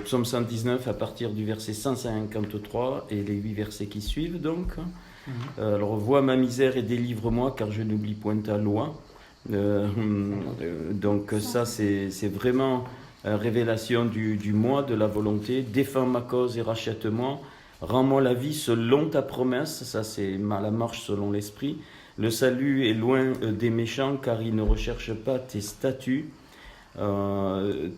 psaume 119 à partir du verset 153 et les 8 versets qui suivent donc. Alors, vois ma misère et délivre-moi, car je n'oublie point ta loi. Donc ça, c'est vraiment une révélation du moi, de la volonté. Défends ma cause et rachète-moi. Rends-moi la vie selon ta promesse. Ça, c'est la marche selon l'esprit. Le salut est loin des méchants, car ils ne recherchent pas tes statuts.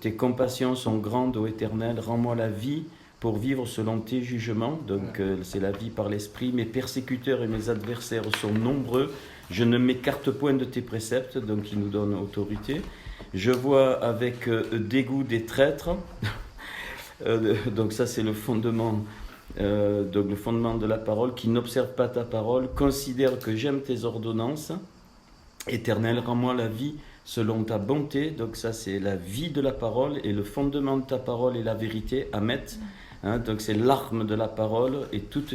Tes compassions sont grandes, ô Éternel. Rends-moi la vie pour vivre selon tes jugements. Donc c'est la vie par l'esprit. Mes persécuteurs et mes adversaires sont nombreux. Je ne m'écarte point de tes préceptes, donc il nous donne autorité. Je vois avec dégoût des traîtres. Donc ça, c'est le fondement, donc le fondement de la parole, qui n'observe pas ta parole. Considère que j'aime tes ordonnances. Éternel, rends-moi la vie selon ta bonté. Donc ça, c'est la vie de la parole, et le fondement de ta parole est la vérité. Amen. Donc c'est l'arme de la parole, et toutes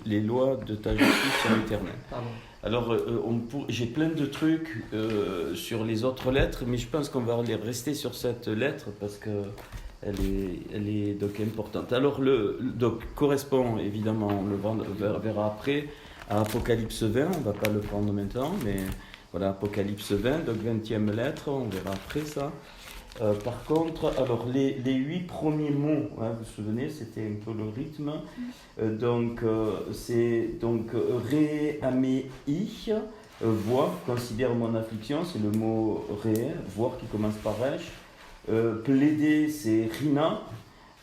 les lois de ta justice sont éternelles. Alors, j'ai plein de trucs sur les autres lettres, mais je pense qu'on va rester sur cette lettre parce qu'elle est donc importante. Alors, donc, correspond évidemment, on le verra après, à Apocalypse 20, on ne va pas le prendre maintenant, mais voilà, Apocalypse 20, donc 20e lettre, on verra après ça. Par contre, alors les 8 premiers mots, vous vous souvenez, c'était un peu le rythme. C'est ré, amé, voir, considère mon affliction, c'est le mot ré, voir qui commence par resh. Plaider, c'est rina.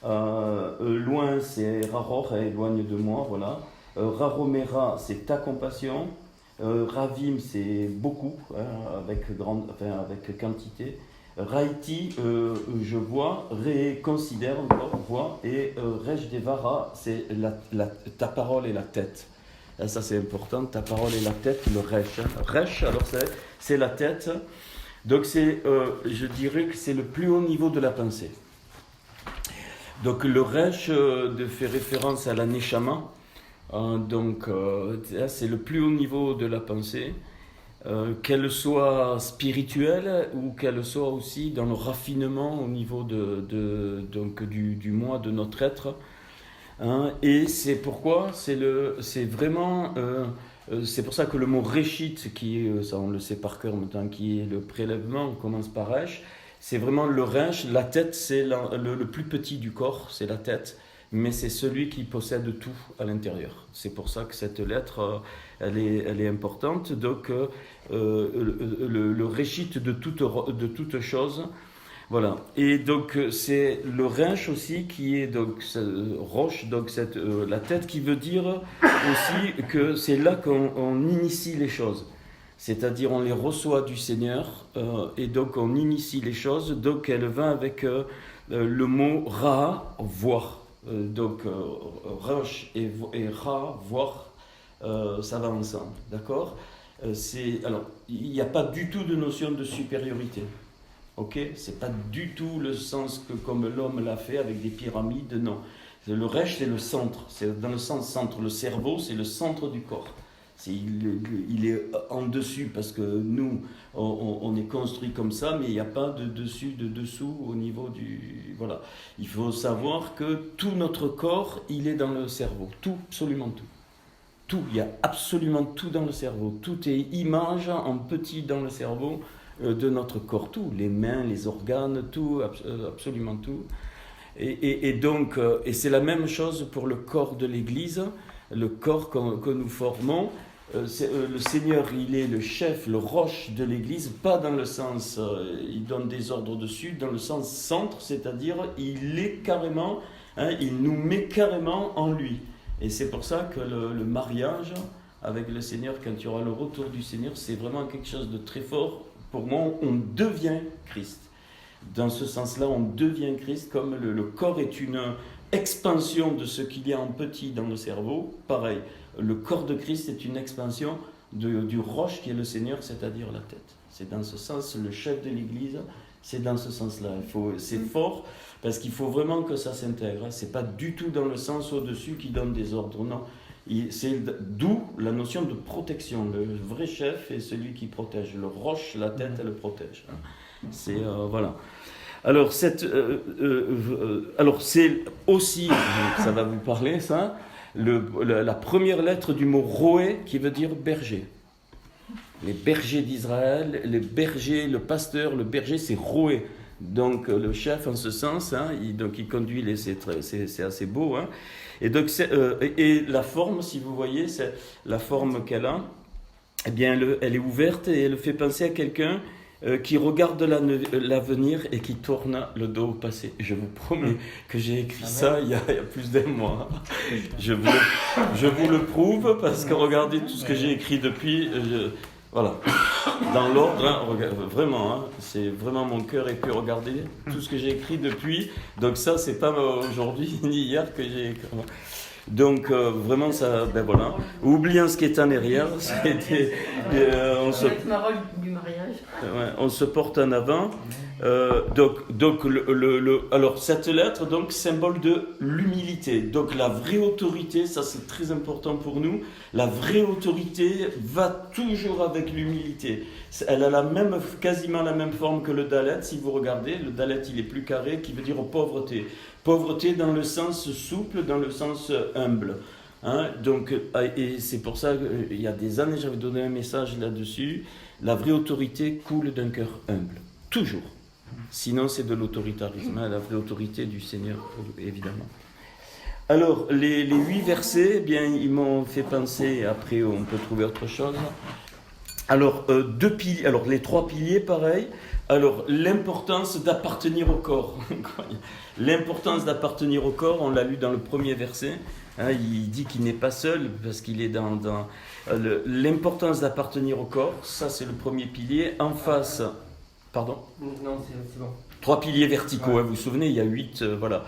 Loin, c'est raror, éloigne de moi, voilà. Raromera, c'est ta compassion. Ravim, c'est beaucoup, avec quantité. Raiti, je vois, considère, vois, et Rej Devara, c'est ta parole et la tête. Et ça, c'est important, ta parole et la tête, le Resh. Resh, alors c'est la tête. Donc, je dirais que c'est le plus haut niveau de la pensée. Donc, le Resh fait référence à la Neshama. C'est le plus haut niveau de la pensée. Qu'elle soit spirituelle ou qu'elle soit aussi dans le raffinement au niveau du moi, de notre être. Et c'est pourquoi c'est pour ça que le mot réchit, ça on le sait par cœur maintenant, qui est le prélèvement, on commence par resh, c'est vraiment le resh, la tête, c'est le plus petit du corps, c'est la tête. Mais c'est celui qui possède tout à l'intérieur. C'est pour ça que cette lettre, elle est importante. Donc, le réchit de toute chose. Voilà. Et donc, c'est le rinche aussi qui est donc roche, donc la tête, qui veut dire aussi que c'est là qu'on initie les choses. C'est-à-dire, on les reçoit du Seigneur, et donc on initie les choses. Donc, elle va avec le mot ra, voir. Roche et Ra, voir, ça va ensemble, d'accord. Alors, il n'y a pas du tout de notion de supériorité, ok. C'est pas du tout le sens que comme l'homme l'a fait avec des pyramides, non. Le Resh, c'est le centre, c'est dans le sens centre. Le cerveau, c'est le centre du corps. Il est en dessus parce que nous, on est construit comme ça, mais il n'y a pas de dessus, de dessous au niveau du... Voilà. Il faut savoir que tout notre corps, il est dans le cerveau. Tout, absolument tout. Tout, il y a absolument tout dans le cerveau. Tout est image en petit dans le cerveau de notre corps. Tout, les mains, les organes, tout, absolument tout. Et donc, c'est la même chose pour le corps de l'Église, le corps que nous formons. Le Seigneur, il est le chef, le roche de l'Église, pas dans le sens, il donne des ordres dessus, dans le sens centre, c'est-à-dire il est carrément, il nous met carrément en lui. Et c'est pour ça que le mariage avec le Seigneur, quand il y aura le retour du Seigneur, c'est vraiment quelque chose de très fort. Pour moi, on devient Christ. Dans ce sens-là, on devient Christ, comme le corps est une expansion de ce qu'il y a en petit dans le cerveau. Pareil, le corps de Christ est une expansion du roche qui est le Seigneur, c'est-à-dire la tête. C'est dans ce sens, le chef de l'Église, c'est dans ce sens-là. C'est fort, parce qu'il faut vraiment que ça s'intègre. C'est pas du tout dans le sens au-dessus qui donne des ordres, non. C'est d'où la notion de protection. Le vrai chef est celui qui protège. Le roche, la tête, elle le protège. C'est voilà. Alors, alors c'est aussi, ça va vous parler ça, la première lettre du mot roé qui veut dire berger. Les bergers d'Israël, les bergers, le pasteur, le berger, c'est roé. Donc le chef en ce sens, hein, il conduit c'est assez beau. Hein. Et donc et la forme, si vous voyez, c'est la forme qu'elle a. Eh bien, elle est ouverte et elle fait penser à quelqu'un qui regarde l'avenir et qui tourne le dos au passé. Je vous promets que j'ai écrit ça il y a plus d'un mois. Je vous le prouve parce que regardez tout ce que j'ai écrit depuis. Voilà, dans l'ordre, hein, vraiment, hein, c'est vraiment mon cœur et puis regardez tout ce que j'ai écrit depuis. Donc ça, c'est pas aujourd'hui ni hier que j'ai écrit. Donc vraiment ça, ben voilà. Oublions ce qui est en arrière. On se porte en avant. Alors cette lettre, donc symbole de l'humilité. Donc la vraie autorité, ça c'est très important pour nous. La vraie autorité va toujours avec l'humilité. Elle a quasiment la même forme que le dalet. Si vous regardez, le dalet il est plus carré, qui veut dire pauvreté. Pauvreté dans le sens souple, dans le sens humble. Hein, donc, et c'est pour ça qu'il y a des années, j'avais donné un message là-dessus. La vraie autorité coule d'un cœur humble. Toujours. Sinon, c'est de l'autoritarisme. Hein, la vraie autorité du Seigneur, évidemment. Alors, les 8 versets, eh bien, ils m'ont fait penser, après on peut trouver autre chose. Alors, les 3 piliers, pareil. Alors, l'importance d'appartenir au corps. L'importance d'appartenir au corps, on l'a lu dans le premier verset. Hein, il dit qu'il n'est pas seul parce qu'il est dans l'importance d'appartenir au corps. Ça, c'est le premier pilier. En face, pardon ? Non, c'est bon. 3 piliers verticaux, ouais. Hein, vous vous souvenez, il y a 8, voilà.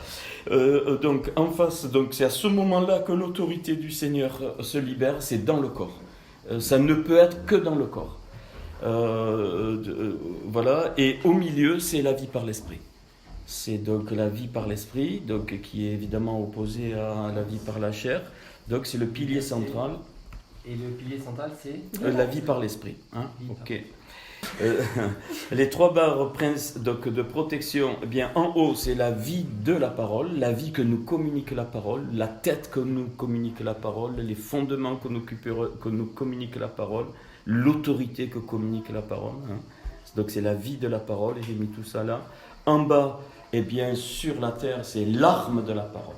Donc, en face, donc, c'est à ce moment-là que l'autorité du Seigneur se libère, c'est dans le corps. Ça ne peut être que dans le corps. Voilà, et au milieu, c'est la vie par l'esprit. C'est donc la vie par l'esprit, donc qui est évidemment opposée à la vie par la chair. Donc c'est le pilier central. Et le pilier central, c'est la vie par l'esprit. Hein, ok. Les 3 barres donc, de protection, eh bien, en haut, c'est la vie de la parole, la vie que nous communique la parole, la tête que nous communique la parole, les fondements que nous communique la parole, l'autorité que communique la parole. Hein. Donc c'est la vie de la parole, et j'ai mis tout ça là. En bas, eh bien, sur la terre, c'est l'arme de la parole.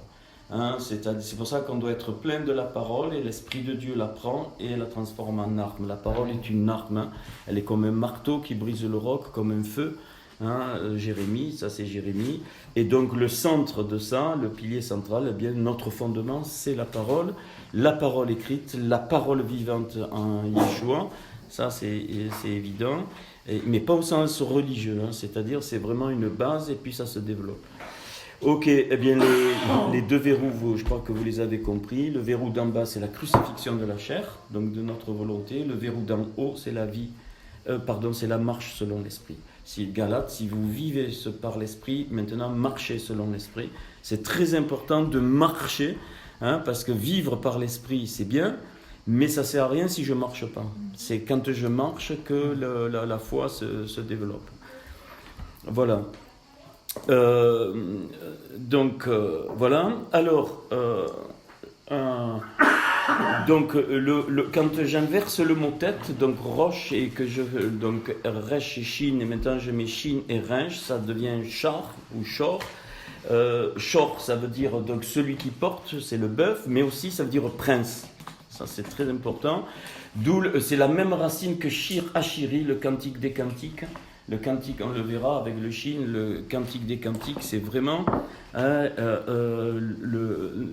Hein, c'est pour ça qu'on doit être plein de la parole et l'Esprit de Dieu la prend et la transforme en arme. La parole est une arme, hein. Elle est comme un marteau qui brise le roc, comme un feu. Hein, Jérémie, ça c'est Jérémie. Et donc le centre de ça, le pilier central, eh bien, notre fondement, c'est la parole écrite, la parole vivante en Yeshua. Ça c'est évident, mais pas au sens religieux, hein, c'est-à-dire c'est vraiment une base et puis ça se développe. Ok, eh bien les 2 verrous, je crois que vous les avez compris. Le verrou d'en bas, c'est la crucifixion de la chair, donc de notre volonté. Le verrou d'en haut, c'est c'est la marche selon l'esprit. Si Galates, si vous vivez par l'esprit, maintenant marchez selon l'esprit. C'est très important de marcher, hein, parce que vivre par l'esprit, c'est bien, mais ça ne sert à rien si je ne marche pas. C'est quand je marche que la foi se développe. Voilà. Voilà. Alors, donc, quand j'inverse le mot tête, donc roche, et que donc resh et shin, et maintenant je mets shin et ringe, ça devient char ou shor. Shor, ça veut dire donc celui qui porte, c'est le bœuf, mais aussi ça veut dire prince. Ça c'est très important. D'où c'est la même racine que shir hashiri, le cantique des cantiques. Le cantique, on le verra avec le shin, le cantique des cantiques, c'est vraiment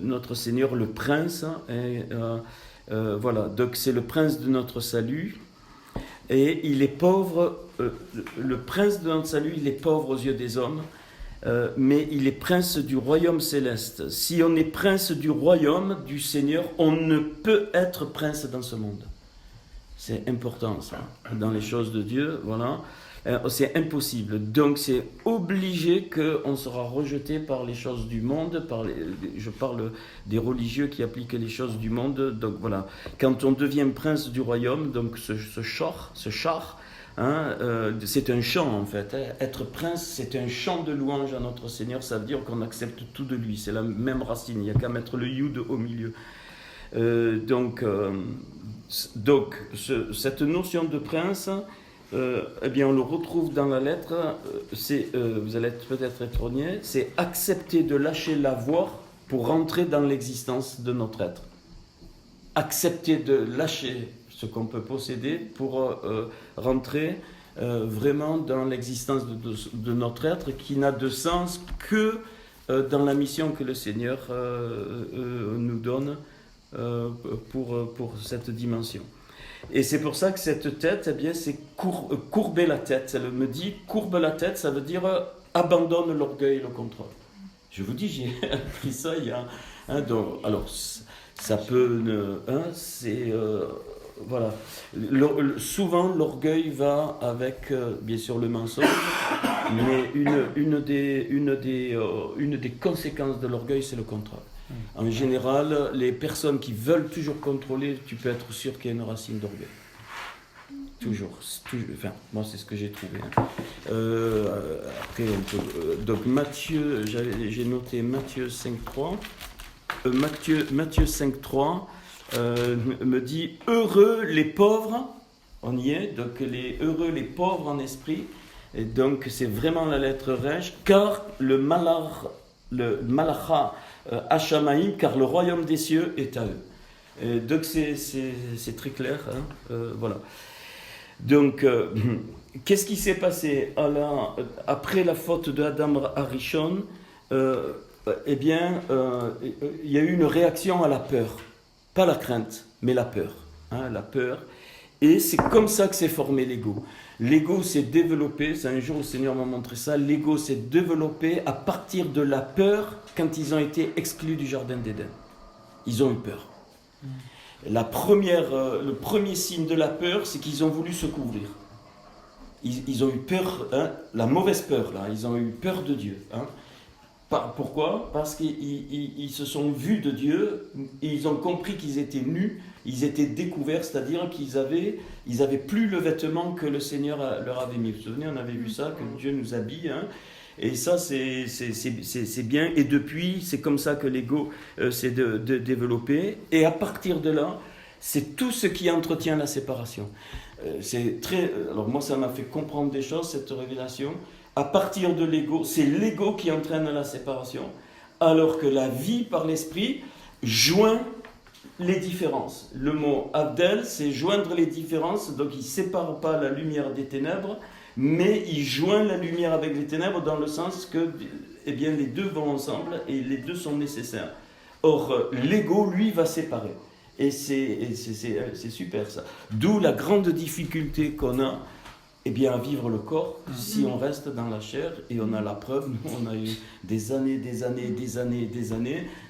notre Seigneur, le prince. Voilà, donc c'est le prince de notre salut. Et il est pauvre, le prince de notre salut, il est pauvre aux yeux des hommes, mais il est prince du royaume céleste. Si on est prince du royaume du Seigneur, on ne peut être prince dans ce monde. C'est important ça, dans les choses de Dieu, voilà. C'est impossible. Donc c'est obligé qu'on sera rejeté par les choses du monde, je parle des religieux qui appliquent les choses du monde. Donc voilà, quand on devient prince du royaume, donc ce char, C'est un chant en fait. Être prince, c'est un chant de louange à notre Seigneur. Ça veut dire qu'on accepte tout de lui. C'est la même racine. Il n'y a qu'à mettre le yud au milieu. Donc, cette notion de prince, eh bien, on le retrouve dans la lettre. Vous allez peut-être étonné. C'est accepter de lâcher l'avoir pour rentrer dans l'existence de notre être. Accepter de lâcher ce qu'on peut posséder pour rentrer vraiment dans l'existence de notre être qui n'a de sens que dans la mission que le Seigneur nous donne pour cette dimension. Et c'est pour ça que cette tête, eh bien, c'est courber la tête. Elle me dit, courbe la tête, ça veut dire abandonne l'orgueil et le contrôle. Je vous dis, j'ai appris ça il y a... alors, ça peut... voilà. Souvent, l'orgueil va avec, bien sûr, le mensonge, mais une des conséquences de l'orgueil, c'est le contrôle. En général, les personnes qui veulent toujours contrôler, tu peux être sûr qu'il y a une racine d'orgueil. Toujours. Enfin, moi, c'est ce que j'ai trouvé. Après, on peut, donc, Matthieu, j'ai noté Matthieu 5.3. Matthieu 5.3 me dit « Heureux les pauvres », on y est, donc heureux les pauvres en esprit, et donc c'est vraiment la lettre Resh, car le Malacha Hashamaim, car le royaume des cieux est à eux. Donc c'est très clair, voilà. Donc, qu'est-ce qui s'est passé après la faute de Adam Arishon? Eh bien, il y a eu une réaction à la peur. Pas la crainte, mais la peur. La peur. Et c'est comme ça que s'est formé l'ego. L'ego s'est développé, c'est un jour le Seigneur m'a montré ça, l'ego s'est développé à partir de la peur quand ils ont été exclus du jardin d'Éden. Ils ont eu peur. Le premier signe de la peur, c'est qu'ils ont voulu se couvrir. Ils ont eu peur, la mauvaise peur, là. Ils ont eu peur de Dieu. Pourquoi ? Parce qu'ils se sont vus de Dieu, et ils ont compris qu'ils étaient nus, ils étaient découverts, c'est-à-dire qu'ils avaient plus le vêtement que le Seigneur leur avait mis. Vous vous souvenez, on avait vu ça, que Dieu nous habille, et ça c'est bien, et depuis, c'est comme ça que l'ego s'est développé, et à partir de là, c'est tout ce qui entretient la séparation. Alors moi, ça m'a fait comprendre des choses, cette révélation. À partir de l'ego, c'est l'ego qui entraîne la séparation, alors que la vie par l'esprit joint les différences. Le mot Abdel, c'est joindre les différences, donc il ne sépare pas la lumière des ténèbres, mais il joint la lumière avec les ténèbres dans le sens que eh bien, les deux vont ensemble et les deux sont nécessaires. Or, l'ego, lui, va séparer. Et c'est super ça. D'où la grande difficulté qu'on a, eh bien, à vivre le corps si on reste dans la chair, et on a la preuve, nous on a eu des années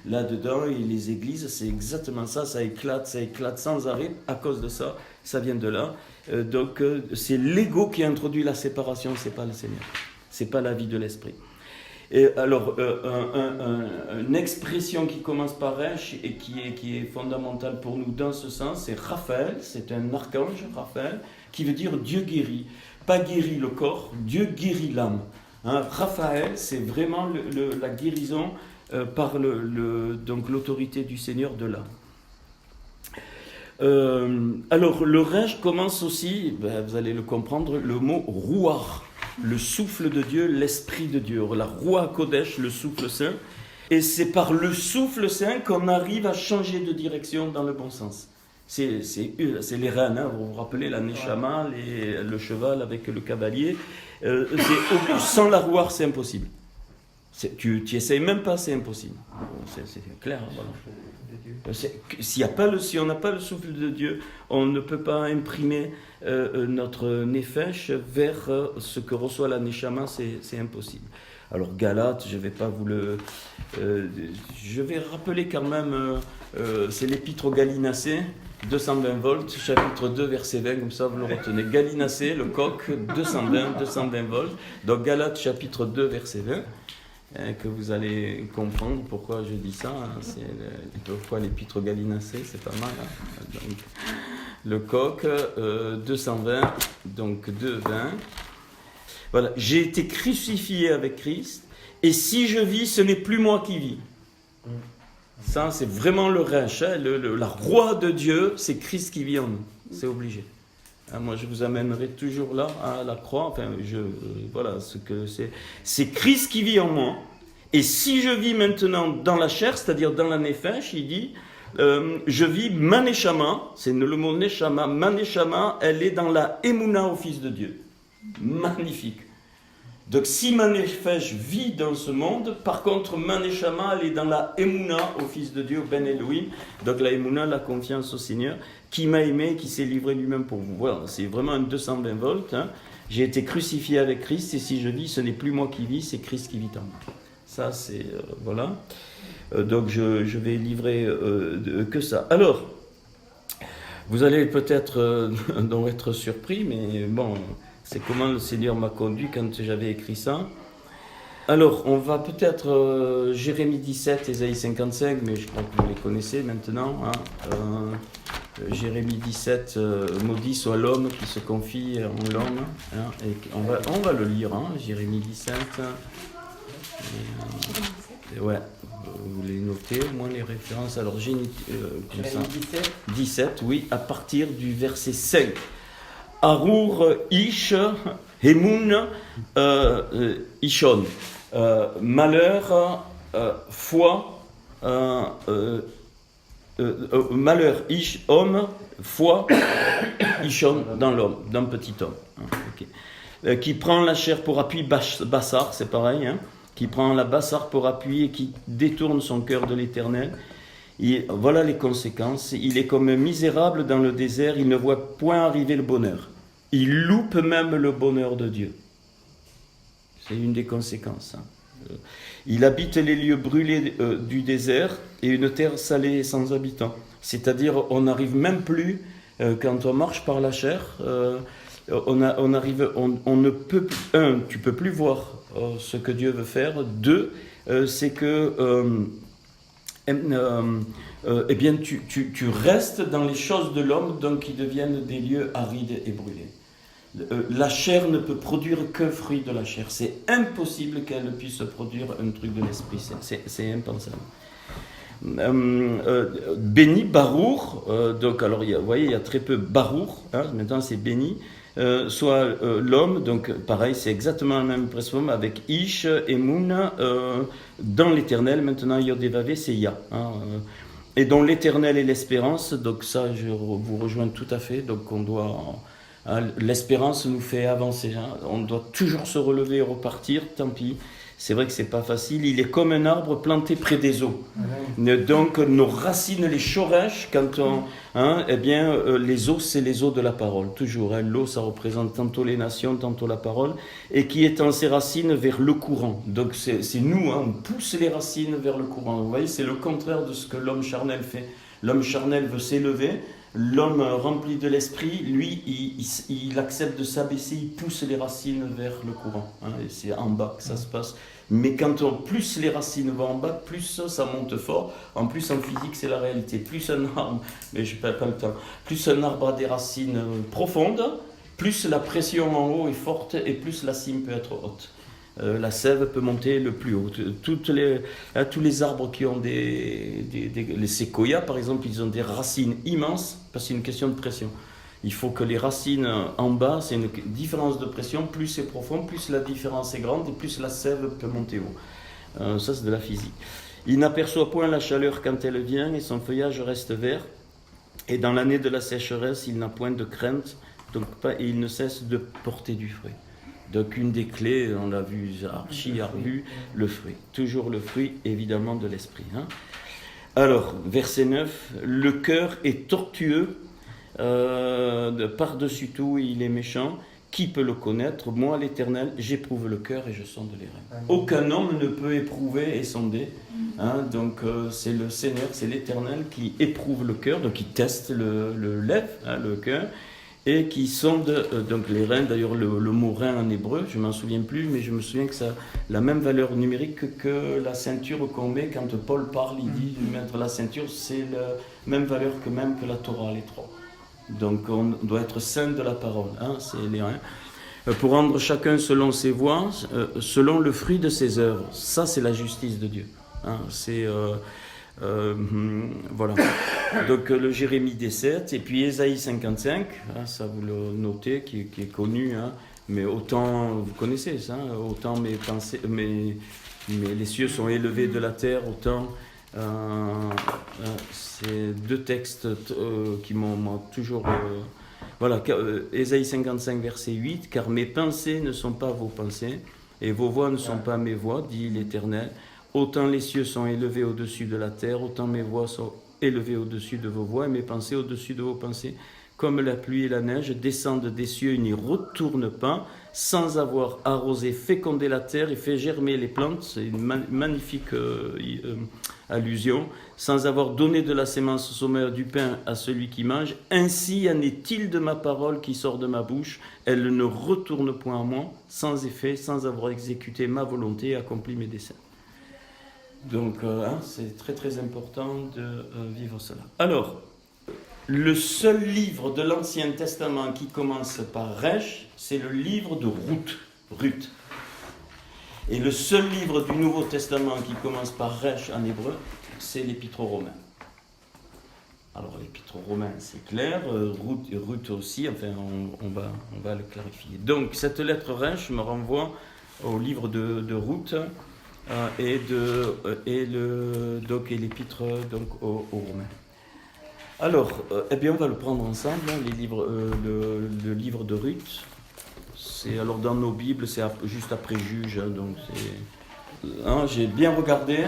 là-dedans, et les églises, c'est exactement ça, ça éclate sans arrêt à cause de ça, ça vient de là. Donc c'est l'ego qui a introduit la séparation, c'est pas le Seigneur, c'est pas la vie de l'esprit. Et alors, une expression qui commence par Resh et qui est fondamentale pour nous dans ce sens, c'est Raphaël, c'est un archange, Raphaël, qui veut dire Dieu guérit. Pas guérit le corps, Dieu guérit l'âme. Raphaël, c'est vraiment la guérison par donc l'autorité du Seigneur de l'âme. Alors, le Resh commence aussi, vous allez le comprendre, le mot Ruach, le souffle de Dieu, l'esprit de Dieu. La Ruach Kodesh, le souffle saint. Et c'est par le souffle saint qu'on arrive à changer de direction dans le bon sens. C'est les reines, vous vous rappelez, la Neshama, le cheval avec le cavalier. Sans la Ruach, c'est impossible. Tu essayes même pas, c'est impossible. C'est clair. Voilà. Si on n'a pas le souffle de Dieu, on ne peut pas imprimer notre nefesh vers ce que reçoit la Neshama, c'est impossible. Alors Galates, je ne vais pas vous le... je vais rappeler quand même, c'est l'épître aux Galinacées, 220 volts, chapitre 2, verset 20, comme ça vous le retenez. Galinacées, le coq, 220 volts. Donc Galates, chapitre 2, verset 20. Que vous allez comprendre pourquoi je dis ça, c'est pourquoi l'épître aux Galinacées, c'est pas mal. Donc, Le coq, 220, donc 2,20. Voilà, j'ai été crucifié avec Christ, et si je vis, ce n'est plus moi qui vis. Ça, c'est vraiment le rêche, hein, la roi de Dieu, c'est Christ qui vit en nous, c'est obligé. Hein, moi, je vous amènerai toujours là, à la croix, enfin, voilà, ce que c'est Christ qui vit en moi, et si je vis maintenant dans la chair, c'est-à-dire dans la néphesh, il dit, je vis maneshama, c'est le mot neshama, maneshama, elle est dans la emuna au Fils de Dieu. Magnifique. Donc si ma nefesh vit dans ce monde, par contre ma neshama elle est dans la emuna au Fils de Dieu, Ben Elohim. Donc la emuna, la confiance au Seigneur, qui m'a aimé, qui s'est livré lui-même pour vous. Voilà, c'est vraiment un 220 volts. Hein. J'ai été crucifié avec Christ, et si je vis, ce n'est plus moi qui vis, c'est Christ qui vit en moi. Ça c'est, voilà. Donc je vais livrer que ça. Alors, vous allez peut-être donc être surpris, mais bon... C'est comment le Seigneur m'a conduit quand j'avais écrit ça. Alors, on va peut-être Jérémie 17, Ésaïe 55, mais je crois que vous les connaissez maintenant. Hein. Jérémie 17, maudit soit l'homme qui se confie en l'homme. Hein, et on va le lire, hein, Jérémie 17. Ouais, vous les notez, au moins les références. Alors, Jérémie 17, oui, à partir du verset 5. Arour Ish Hemun Ishon. Malheur, foi, malheur Ish, homme, foi, Ishon, dans l'homme, dans le petit homme. Okay. Qui prend la chair pour appui, Bassar, c'est pareil, hein, qui prend la Bassar pour appui et qui détourne son cœur de l'Éternel. Voilà les conséquences. Il est comme un misérable dans le désert, il ne voit point arriver le bonheur. Il loupe même le bonheur de Dieu. C'est une des conséquences. Hein. Il habite les lieux brûlés du désert et une terre salée et sans habitants. C'est-à-dire, on n'arrive même plus, quand on marche par la chair, on ne peut, tu peux plus voir ce que Dieu veut faire. Deux, c'est que eh bien, tu restes dans les choses de l'homme, donc qui deviennent des lieux arides et brûlés. La chair ne peut produire qu'un fruit de la chair. C'est impossible qu'elle puisse produire un truc de l'esprit. C'est impensable. Béni, Barour, donc alors vous voyez, il y a très peu Barour, hein, maintenant c'est béni. Soit l'homme, donc pareil, c'est exactement la même expression avec Ish et Moun dans l'éternel. Maintenant, Yod-Vavé, c'est Ya. Hein, et dont l'éternel est l'espérance. Donc ça, je vous rejoins tout à fait. Donc on doit, l'espérance nous fait avancer. Hein, on doit toujours se relever et repartir. Tant pis. C'est vrai que c'est pas facile. Il est comme un arbre planté près des eaux. Donc nos racines, les chorèches, quand on, hein, eh bien, les eaux, c'est les eaux de la parole. Toujours. Hein, l'eau, ça représente tantôt les nations, tantôt la parole, et qui étend ses racines vers le courant. Donc c'est nous, hein, on pousse les racines vers le courant. Vous voyez, c'est le contraire de ce que l'homme charnel fait. L'homme charnel veut s'élever. L'homme rempli de l'esprit, lui, il accepte de s'abaisser, il pousse les racines vers le courant. Hein, et c'est en bas que ça se passe. Mais quand plus les racines vont en bas, plus ça monte fort. En plus, en physique, c'est la réalité. Plus un arbre, mais je n'ai pas le temps, plus un arbre a des racines profondes, plus la pression en haut est forte et plus la cime peut être haute. La sève peut monter le plus haut. Tous les arbres qui ont les séquoias, par exemple, ils ont des racines immenses parce que c'est une question de pression. Il faut que les racines en bas, c'est une différence de pression. Plus c'est profond, plus la différence est grande et plus la sève peut monter haut. Ça, c'est de la physique. Il n'aperçoit point la chaleur quand elle vient et son feuillage reste vert. Et dans l'année de la sécheresse, il n'a point de crainte, et il ne cesse de porter du fruit. Donc une des clés, on l'a vu, Archie a revu, le fruit. Toujours le fruit, évidemment, de l'esprit. Hein. Alors, verset 9, le cœur est tortueux, par-dessus tout, il est méchant. Qui peut le connaître? Moi, l'Éternel, j'éprouve le cœur et je sonde les reins. Aucun homme ne peut éprouver et sonder. Hein, donc c'est le Seigneur, c'est l'Éternel qui éprouve le cœur, donc qui teste le lèvre, hein, le cœur, et qui sonde donc les reins. D'ailleurs, le mot rein en hébreu, je ne m'en souviens plus, mais je me souviens que ça a la même valeur numérique que la ceinture qu'on met. Quand Paul parle, il dit de mettre la ceinture, c'est la même valeur que même que la Torah, les trois. Donc on doit être saint de la parole, hein, c'est les reins. Pour rendre chacun selon ses voies, selon le fruit de ses œuvres. Ça, c'est la justice de Dieu. Hein, c'est voilà. Donc le Jérémie 17 et puis Ésaïe 55, hein, ça vous le notez, qui est connu. Hein, mais autant, vous connaissez ça, hein, autant mes pensées, les cieux sont élevés de la terre, autant. C'est deux textes qui m'ont toujours. Voilà, Ésaïe 55, verset 8, « Car mes pensées ne sont pas vos pensées, et vos voix ne sont pas mes voix, dit l'Éternel. Autant les cieux sont élevés au-dessus de la terre, autant mes voix sont élevées au-dessus de vos voix, et mes pensées au-dessus de vos pensées. Comme la pluie et la neige descendent des cieux et n'y retournent pas, sans avoir arrosé, fécondé la terre et fait germer les plantes. » C'est une magnifique allusion. « Sans avoir donné de la sémence au sommeur du pain à celui qui mange, ainsi en est-il de ma parole qui sort de ma bouche. Elle ne retourne point à moi, sans effet, sans avoir exécuté ma volonté et accompli mes desseins. » Donc, c'est très très important de vivre cela. Alors, le seul livre de l'Ancien Testament qui commence par Resh, c'est le livre de Ruth. Et le seul livre du Nouveau Testament qui commence par Resh en hébreu, c'est l'Épître aux Romains. Alors l'Épître aux Romains, c'est clair, Ruth aussi, enfin on va le clarifier. Donc cette lettre Resh me renvoie au livre de Ruth et l'Épître aux Romains. Alors, on va le prendre ensemble, hein, le livre de Ruth. Alors dans nos Bibles, c'est juste après Juge, hein, donc c'est... j'ai bien regardé,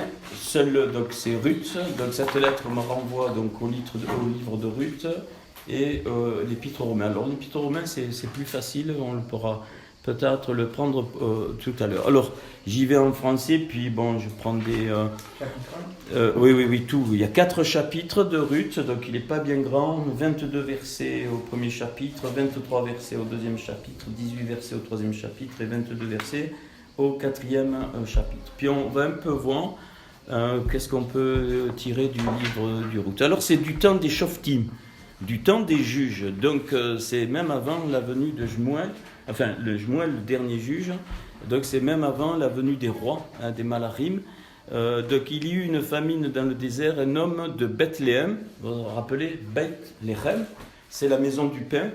donc c'est Ruth, donc cette lettre me renvoie donc au livre de Ruth et l'Épître aux Romains. Alors l'Épître aux Romains, c'est plus facile, on le pourra peut-être le prendre tout à l'heure. Alors, j'y vais en français, puis bon, je prends des... oui, tout. Il y a 4 chapitres de Ruth, donc il n'est pas bien grand. 22 versets au premier chapitre, 23 versets au deuxième chapitre, 18 versets au troisième chapitre et 22 versets au quatrième chapitre. Puis on va un peu voir qu'est-ce qu'on peut tirer du livre du Ruth. Alors, c'est du temps des Shoftim, du temps des juges. Donc, c'est même avant la venue de Shmuel. Enfin, le dernier juge, donc c'est même avant la venue des rois, hein, des Malachim. Donc il y eut une famine dans le désert, un homme de Bethléem, vous vous rappelez, Bethléem, c'est la maison du pain,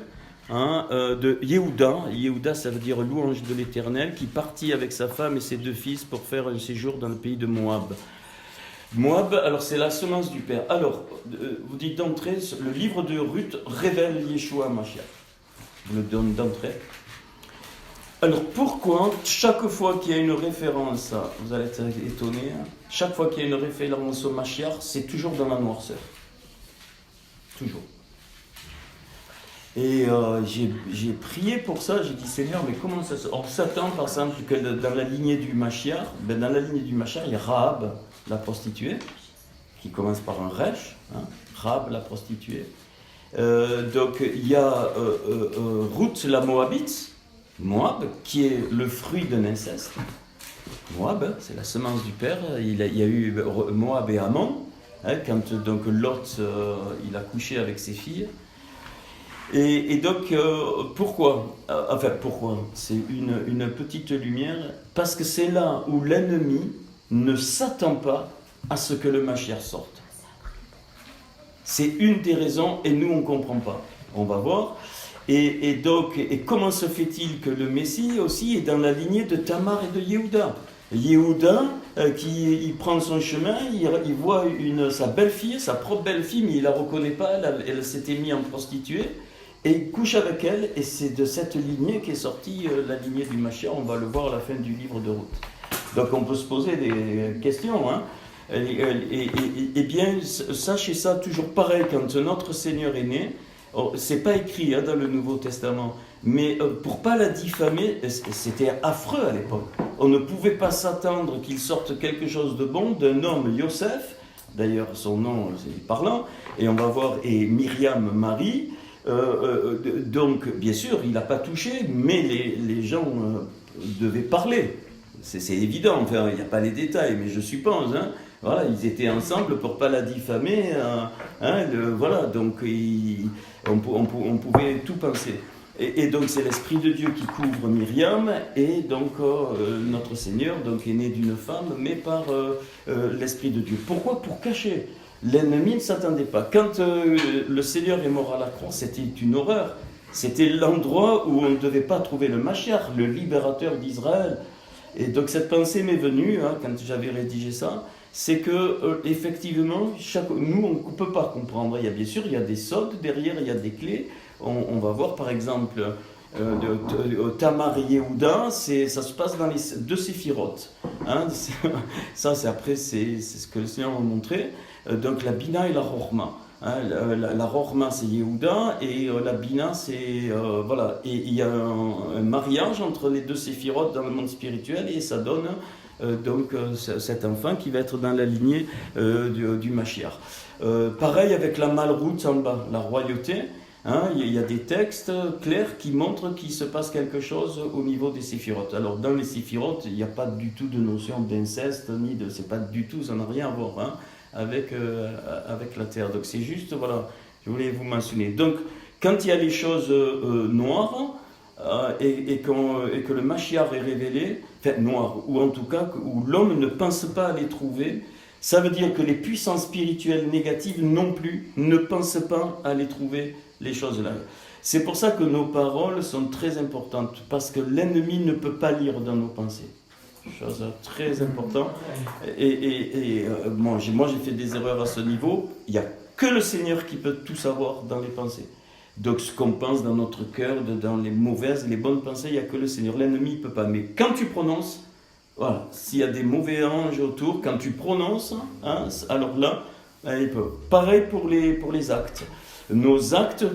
hein, de Yehuda. Yehuda, ça veut dire louange de l'Éternel, qui partit avec sa femme et ses 2 fils pour faire un séjour dans le pays de Moab. Moab, alors c'est la semence du père. Alors, vous dites d'entrée, le livre de Ruth révèle Yeshua Mashiach. Je le donne d'entrée. Alors pourquoi, chaque fois qu'il y a une référence, vous allez être étonnés, hein, chaque fois qu'il y a une référence au Mashiach, c'est toujours dans la noirceur. Toujours. Et j'ai prié pour ça, j'ai dit Seigneur, mais comment ça se... On s'attend par exemple que dans la lignée du Mashiach, dans la lignée du Mashiach, il y a Rahab, la prostituée, qui commence par un Resh, hein, Rahab, la prostituée. Donc il y a Ruth, la Moabite, Moab, qui est le fruit d'un inceste. Moab, c'est la semence du père. Il y a eu Moab et Ammon, hein, quand donc Lot il a couché avec ses filles. Et donc, pourquoi c'est une petite lumière, parce que c'est là où l'ennemi ne s'attend pas à ce que le Mashiach sorte. C'est une des raisons, et nous on ne comprend pas. On va voir. Et comment se fait-il que le Messie aussi est dans la lignée de Tamar et de Yehuda? Yehuda, il prend son chemin, il voit sa belle-fille, sa propre belle-fille, mais il ne la reconnaît pas, elle s'était mise en prostituée, et il couche avec elle, et c'est de cette lignée qu'est sortie la lignée du Mashiach. On va le voir à la fin du livre de Ruth. Donc on peut se poser des questions, hein. Et bien, sachez ça, toujours pareil, quand notre Seigneur est né, c'est pas écrit hein, dans le Nouveau Testament, mais pour pas la diffamer, c'était affreux à l'époque. On ne pouvait pas s'attendre qu'il sorte quelque chose de bon d'un homme, Yosef, d'ailleurs son nom c'est parlant, et on va voir, et Myriam, Marie, donc bien sûr il n'a pas touché, mais les gens devaient parler. C'est évident, enfin il n'y a pas les détails, mais je suppose, hein. Voilà, ils étaient ensemble pour pas la diffamer. Voilà, donc on pouvait tout penser. Et donc c'est l'Esprit de Dieu qui couvre Myriam, et donc notre Seigneur donc, est né d'une femme, mais par l'Esprit de Dieu. Pourquoi ? Pour cacher. L'ennemi ne s'attendait pas. Quand le Seigneur est mort à la croix, c'était une horreur. C'était l'endroit où on ne devait pas trouver le Mashiach, le libérateur d'Israël. Et donc cette pensée m'est venue, quand j'avais rédigé ça, c'est que effectivement, nous on ne peut pas comprendre. Bien sûr, il y a des sods derrière, il y a des clés. On va voir par exemple Tamar et Yehuda, ça se passe dans les deux séphirotes. Ça, c'est ce que le Seigneur m'a montré. Donc la Bina et la Rochma. La Rochma c'est Yehuda et la Bina c'est voilà. Et il y a un mariage entre les deux séphirotes dans le monde spirituel et ça donne cet enfant qui va être dans la lignée du Mashiach. Pareil avec la Malroute en bas, la royauté. Il y a des textes clairs qui montrent qu'il se passe quelque chose au niveau des séphirotes. Alors dans les séphirotes, il n'y a pas du tout de notion d'inceste, c'est pas du tout, ça n'a rien à voir avec la terre. Donc c'est juste, voilà, je voulais vous mentionner. Donc quand il y a les choses noires et que le Mashiach est révélé, enfin noir, ou en tout cas où l'homme ne pense pas à les trouver, ça veut dire que les puissances spirituelles négatives non plus ne pensent pas à les trouver, les choses là. C'est pour ça que nos paroles sont très importantes, parce que l'ennemi ne peut pas lire dans nos pensées. Chose très importante. Moi j'ai fait des erreurs à ce niveau. Il n'y a que le Seigneur qui peut tout savoir dans les pensées. Donc ce qu'on pense dans notre cœur, dans les mauvaises, les bonnes pensées, il n'y a que le Seigneur. L'ennemi ne peut pas. Mais quand tu prononces, voilà, s'il y a des mauvais anges autour, quand tu prononces, alors là, il peut. Pareil pour les actes. Nos actes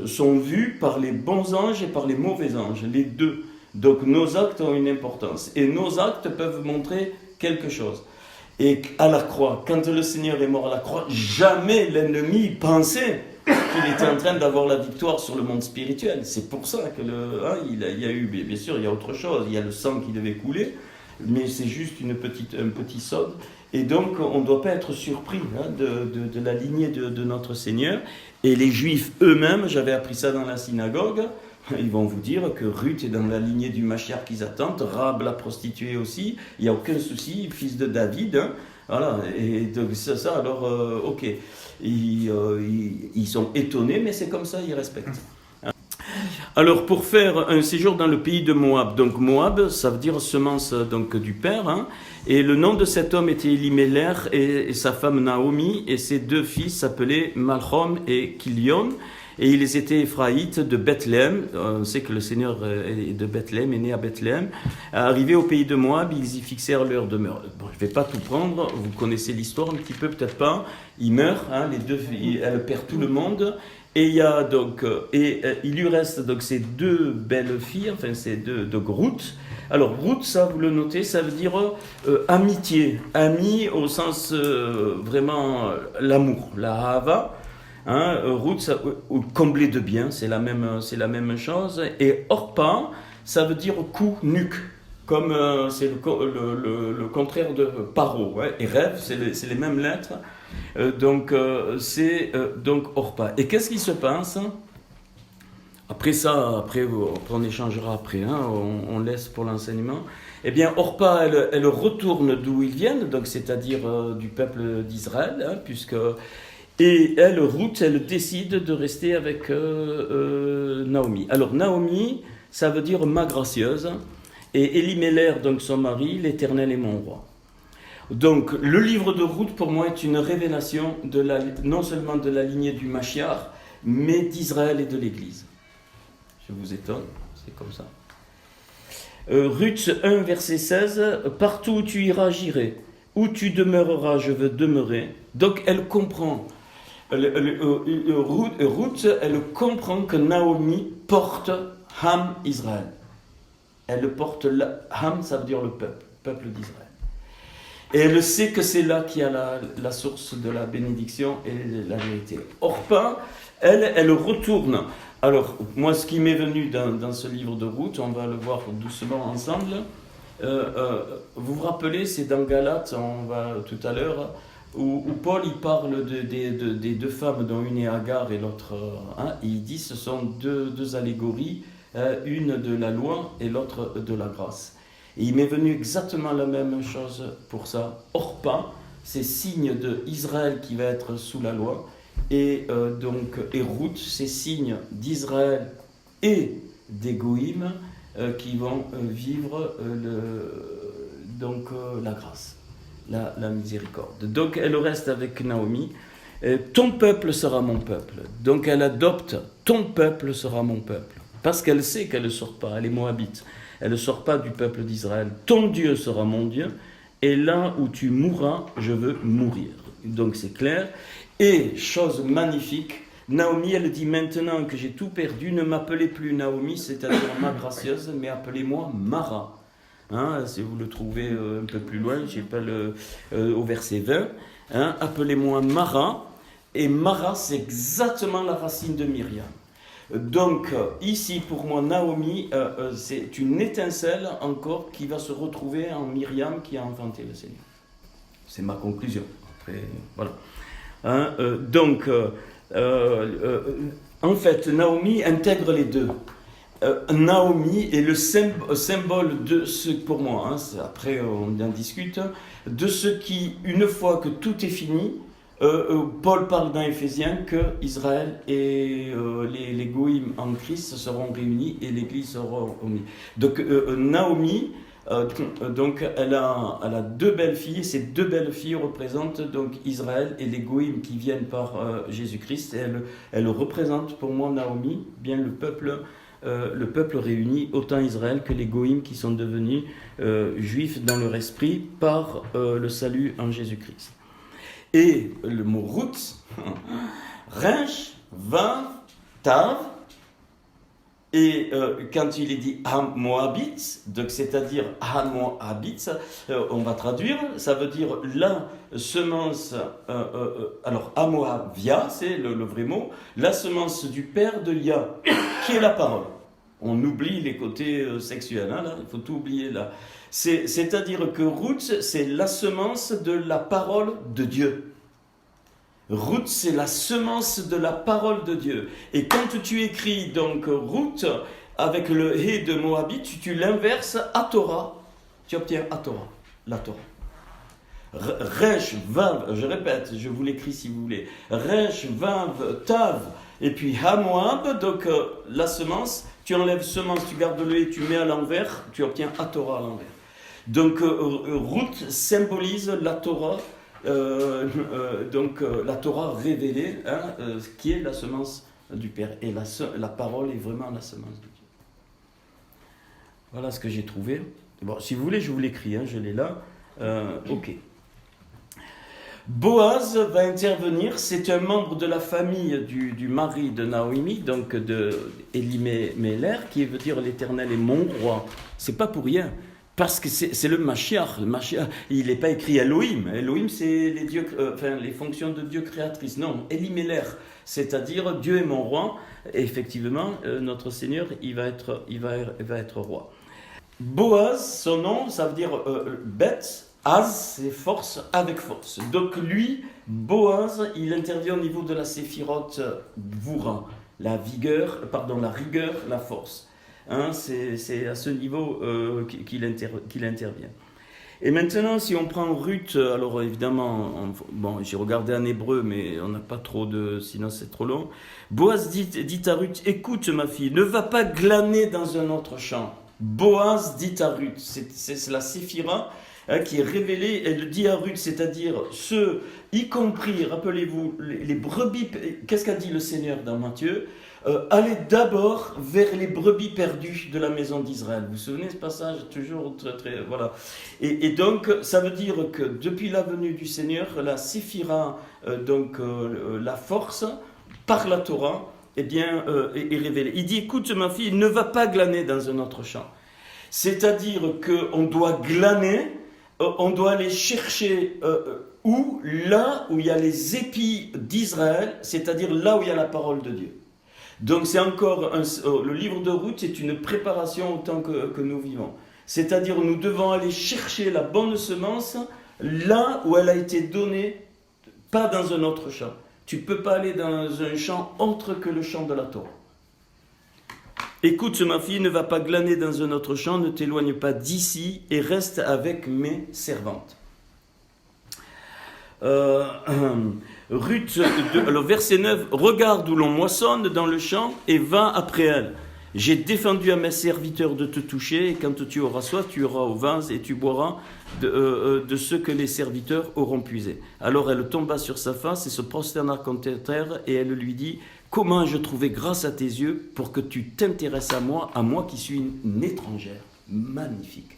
sont vus par les bons anges et par les mauvais anges, les deux. Donc nos actes ont une importance. Et nos actes peuvent montrer quelque chose. Et à la croix, quand le Seigneur est mort à la croix, jamais l'ennemi pensait qu'il était en train d'avoir la victoire sur le monde spirituel. C'est pour ça que il y a eu, bien sûr, il y a autre chose. Il y a le sang qui devait couler, mais c'est juste un petit sod. Et donc, on ne doit pas être surpris de la lignée de notre Seigneur. Et les Juifs eux-mêmes, j'avais appris ça dans la synagogue, ils vont vous dire que Ruth est dans la lignée du Mashiach qu'ils attendent, Rab la prostituée aussi, il n'y a aucun souci, fils de David. Voilà, et donc ça alors, ok. Ils sont étonnés, mais c'est comme ça, ils respectent. Alors, pour faire un séjour dans le pays de Moab, donc Moab, ça veut dire semence donc, du père, et le nom de cet homme était Elimelech et sa femme Naomi, et ses deux fils s'appelaient Malchom et Kilion, et ils étaient Éphraïtes de Bethléem. On sait que le Seigneur de Bethléem est né à Bethléem. Arrivés au pays de Moab, ils y fixèrent leur demeure. Bon, je ne vais pas tout prendre, vous connaissez l'histoire un petit peu, peut-être pas. Il meurt, les deux, elle perd tout le monde. Et il lui reste donc ces deux belles filles, enfin ces deux, donc Ruth. Alors Ruth, ça vous le notez, ça veut dire amitié, ami au sens vraiment l'amour, la hava. Ruth, ça, comblé de bien, c'est la même chose. Et Orpa, ça veut dire cou, nuque, comme c'est le contraire de paro. Et rêve, c'est les mêmes lettres. C'est Orpa. Et qu'est-ce qui se passe ? Après on échangera après, on laisse pour l'enseignement. Eh bien, Orpa, elle retourne d'où ils viennent, donc c'est-à-dire du peuple d'Israël, et elle, Ruth, elle décide de rester avec Naomi. Alors, Naomi, ça veut dire ma gracieuse, et Elimelech, donc son mari, l'Éternel est mon roi. Donc, le livre de Ruth, pour moi, est une révélation non seulement de la lignée du Mashiach, mais d'Israël et de l'Église. Je vous étonne, c'est comme ça. Ruth 1, verset 16, « Partout où tu iras, j'irai. Où tu demeureras, je veux demeurer. » Donc, elle comprend. Ruth, elle comprend que Naomi porte Ham Israël. Elle porte Ham, ça veut dire le peuple d'Israël. Et elle sait que c'est là qu'il y a la source de la bénédiction et de la vérité. Orpa, elle retourne. Alors, moi, ce qui m'est venu dans ce livre de Ruth, on va le voir doucement ensemble, Vous vous rappelez, c'est dans Galates, on va tout à l'heure, où Paul il parle des deux femmes, dont une est Agar et l'autre, et il dit ce sont deux allégories, une de la loi et l'autre de la grâce. Et il m'est venu exactement la même chose pour ça. Orpa, c'est signe d'Israël qui va être sous la loi, et Ruth, c'est signe d'Israël et des Goïm qui vont vivre la grâce, la miséricorde. Donc elle reste avec Naomi. Ton peuple sera mon peuple. Donc elle adopte ton peuple sera mon peuple. Parce qu'elle sait qu'elle ne sort pas, elle est moabite. Elle ne sort pas du peuple d'Israël. Ton Dieu sera mon Dieu. Et là où tu mourras, je veux mourir. Donc c'est clair. Et chose magnifique, Naomi, elle dit maintenant que j'ai tout perdu, ne m'appelez plus Naomi, c'est-à-dire ma gracieuse, mais appelez-moi Mara. Si vous le trouvez un peu plus loin, je sais pas au verset 20, appelez-moi Mara. Et Mara, c'est exactement la racine de Myriam. Donc ici pour moi Naomi c'est une étincelle encore qui va se retrouver en Myriam qui a enfanté le Seigneur. C'est ma conclusion. Après, voilà. En fait Naomi intègre les deux. Naomi est le symbole de ce, pour moi, après on en discute, de ce qui, une fois que tout est fini, Paul parle dans Éphésiens que Israël et les Goïm en Christ seront réunis et l'Église sera unie. Donc Naomi, elle a deux belles filles. Ces deux belles filles représentent donc Israël et les Goïm qui viennent par Jésus-Christ. Elle représente pour moi Naomi bien le peuple réuni, autant Israël que les Goïm qui sont devenus juifs dans leur esprit par le salut en Jésus-Christ. Et le mot Ruth, Resh, Vav, Tav, et quand il est dit Moabit, donc c'est-à-dire Moabit, on va traduire, ça veut dire la semence, alors Amoavia, c'est le vrai mot, la semence du père de Lia, qui est la parole. On oublie les côtés sexuels, là, il faut tout oublier là. C'est-à-dire que Ruth, c'est la semence de la parole de Dieu. Ruth, c'est la semence de la parole de Dieu. Et quand tu écris donc Ruth avec le Hé de Moabit, tu l'inverses à Torah, tu obtiens à Torah, la Torah. Resh, Vav, je répète, je vous l'écris si vous voulez. Resh, Vav, Tav, et puis Hamoab, donc la semence, tu enlèves semence, tu gardes le Hé, tu mets à l'envers, tu obtiens à Torah à l'envers. Donc Ruth symbolise la Torah. La Torah révélée, qui est la semence du Père. Et la parole est vraiment la semence de Dieu. Voilà ce que j'ai trouvé. Bon, si vous voulez, je vous l'écris, je l'ai là. Ok. Boaz va intervenir, c'est un membre de la famille du mari de Naomi, donc de Elimelech, qui veut dire l'Éternel est mon roi. C'est pas pour rien. Parce que c'est le Mashiach. Le Mashiach, il n'est pas écrit Elohim. Elohim, c'est les fonctions de Dieu créatrice. Non, Elimelech, c'est-à-dire Dieu est mon roi. Et effectivement, notre Seigneur, il va être roi. Boaz, son nom, ça veut dire bête. Az, c'est force, avec force. Donc lui, Boaz, il intervient au niveau de la séphiroth Gvura, la rigueur, la force. C'est à ce niveau qu'il intervient. Et maintenant, si on prend Ruth, alors évidemment, j'ai regardé en hébreu, mais on n'a pas trop sinon c'est trop long. Boaz dit à Ruth, écoute ma fille, ne va pas glaner dans un autre champ. Boaz dit à Ruth, c'est la séphira qui est révélée, elle dit à Ruth, c'est-à-dire ceux, y compris, rappelez-vous, les brebis, qu'est-ce qu'a dit le Seigneur dans Matthieu ? Allez d'abord vers les brebis perdues de la maison d'Israël. Vous vous souvenez de ce passage? Toujours très, très, voilà. Et donc, ça veut dire que depuis la venue du Seigneur, la séphira, la force, par la Torah, est révélée. Il dit, écoute ma fille, ne va pas glaner dans un autre champ. C'est-à-dire qu'on doit glaner, on doit aller chercher là où il y a les épis d'Israël, c'est-à-dire là où il y a la parole de Dieu. Donc c'est encore le livre de Ruth, c'est une préparation autant que nous vivons. C'est-à-dire, nous devons aller chercher la bonne semence là où elle a été donnée, pas dans un autre champ. Tu ne peux pas aller dans un champ autre que le champ de la Torah. Écoute, ma fille, ne va pas glaner dans un autre champ, ne t'éloigne pas d'ici et reste avec mes servantes. Ruth, alors verset 9, regarde où l'on moissonne dans le champ et va après elle. J'ai défendu à mes serviteurs de te toucher, et quand tu auras soif, tu iras au vin et tu boiras de ce que les serviteurs auront puisé. Alors elle tomba sur sa face et se prosterna contre terre, et elle lui dit, comment ai-je trouvé grâce à tes yeux pour que tu t'intéresses à moi qui suis une étrangère. Magnifique.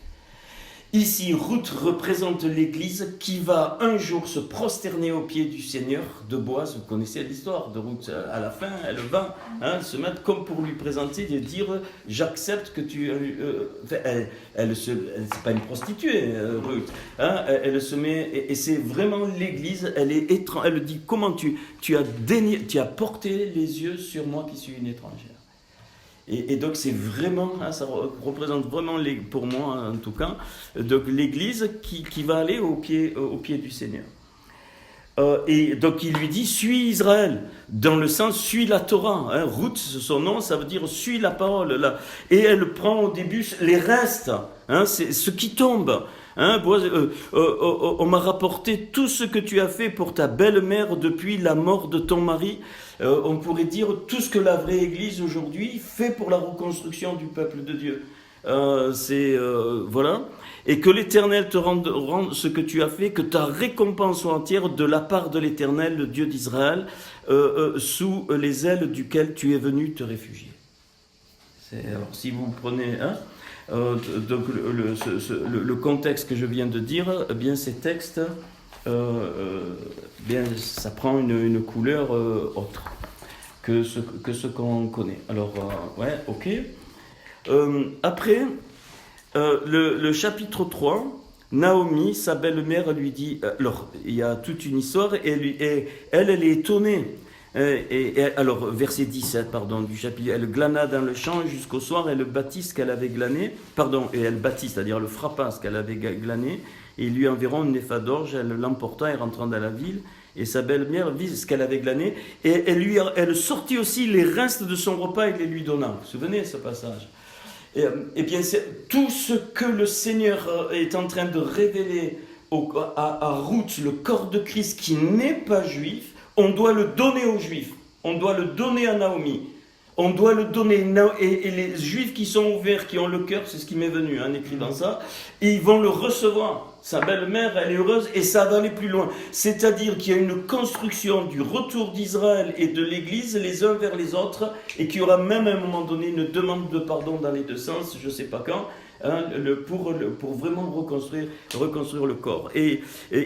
Ici, Ruth représente l'Église qui va un jour se prosterner aux pieds du Seigneur de Boaz. Vous connaissez l'histoire de Ruth. À la fin, elle va se mettre comme pour lui présenter, de dire « J'accepte que tu... » c'est pas une prostituée, Ruth. Elle se met... Et c'est vraiment l'Église. Elle dit « Comment tu as porté les yeux sur moi qui suis une étrangère ?» Et donc c'est vraiment, ça représente vraiment, pour moi en tout cas, donc l'Église qui va aller au pied du Seigneur. Et donc il lui dit, suis Israël, dans le sens, suis la Torah. Ruth, son nom, ça veut dire, suis la parole. Là. Et elle prend au début les restes, c'est ce qui tombe. On m'a rapporté tout ce que tu as fait pour ta belle-mère depuis la mort de ton mari. On pourrait dire tout ce que la vraie Église aujourd'hui fait pour la reconstruction du peuple de Dieu. Voilà. Et que l'Éternel te rende ce que tu as fait, que ta récompense soit entière de la part de l'Éternel, le Dieu d'Israël, sous les ailes duquel tu es venu te réfugier. Alors si vous prenez... donc le contexte que je viens de dire, eh bien ces textes, bien ça prend une couleur autre que ce qu'on connaît. Alors ouais, ok. Après le chapitre 3, Naomi, sa belle-mère, lui dit, alors il y a toute une histoire et elle est étonnée. Alors, verset 17, du chapitre, elle glana dans le champ jusqu'au soir, elle bâtit ce qu'elle avait glané, et elle bâtit, c'est-à-dire elle frappa ce qu'elle avait glané, et il lui environ une épha d'orge, elle l'emporta et rentrant dans la ville, et sa belle-mère vit ce qu'elle avait glané, et elle sortit aussi les restes de son repas et les lui donna. Vous vous souvenez de ce passage? Eh bien, c'est tout ce que le Seigneur est en train de révéler à Ruth, le corps de Christ qui n'est pas juif. On doit le donner aux Juifs, on doit le donner à Naomi, on doit le donner, et les Juifs qui sont ouverts, qui ont le cœur, c'est ce qui m'est venu en écrivant ça, et ils vont le recevoir. Sa belle-mère, elle est heureuse, et ça va aller plus loin. C'est-à-dire qu'il y a une construction du retour d'Israël et de l'Église les uns vers les autres, et qu'il y aura même à un moment donné une demande de pardon dans les deux sens, je ne sais pas quand, pour vraiment reconstruire le corps. Et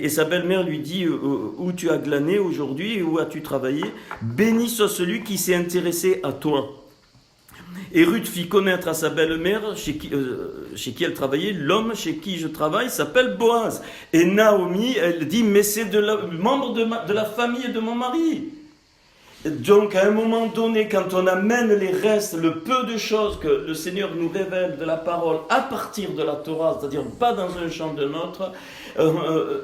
sa belle-mère lui dit, où tu as glané aujourd'hui, où as-tu travaillé? Béni soit celui qui s'est intéressé à toi. Et Ruth fit connaître à sa belle-mère, chez qui elle travaillait, l'homme chez qui je travaille s'appelle Boaz. Et Naomi, elle dit, mais c'est membre de la famille de mon mari. Donc, à un moment donné, quand on amène les restes, le peu de choses que le Seigneur nous révèle de la parole à partir de la Torah, c'est-à-dire pas dans un champ de nôtre,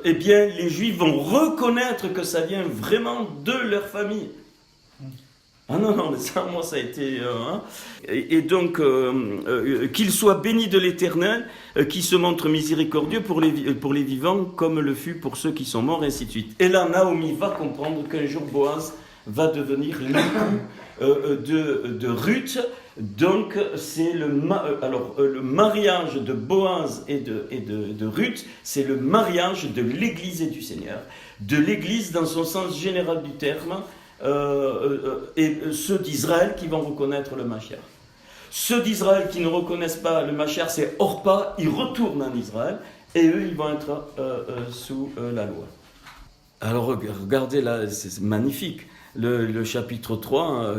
eh bien, les Juifs vont reconnaître que ça vient vraiment de leur famille. Ah non, mais ça, moi, ça a été... Et donc, qu'il soit béni de l'Éternel, qui se montre miséricordieux pour les vivants, comme le fut pour ceux qui sont morts, et ainsi de suite. Et là, Naomi va comprendre qu'un jour, Boaz va devenir l'époux de Ruth. Donc, c'est le mariage de Boaz et de Ruth, c'est le mariage de l'Église et du Seigneur. De l'Église dans son sens général du terme, et ceux d'Israël qui vont reconnaître le Mashiach. Ceux d'Israël qui ne reconnaissent pas le Mashiach, c'est Orpa, ils retournent en Israël, et eux, ils vont être sous la loi. Alors, regardez là, c'est magnifique. Le chapitre 3,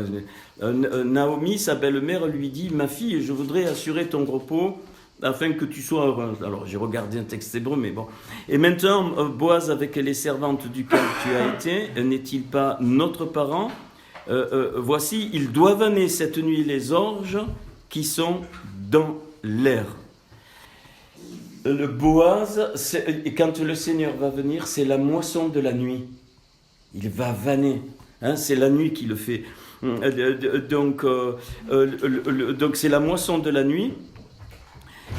Naomi, sa belle-mère, lui dit, ma fille, je voudrais assurer ton repos afin que tu sois heureuse. Alors j'ai regardé un texte hébreu, mais bon. Et maintenant, Boaz, avec les servantes duquel tu as été, n'est-il pas notre parent? Voici, ils doivent amener cette nuit les orges qui sont dans l'air. Le Boaz, et quand le Seigneur va venir, c'est la moisson de la nuit. Il va vanner. Hein, c'est la nuit qui le fait. Donc c'est la moisson de la nuit.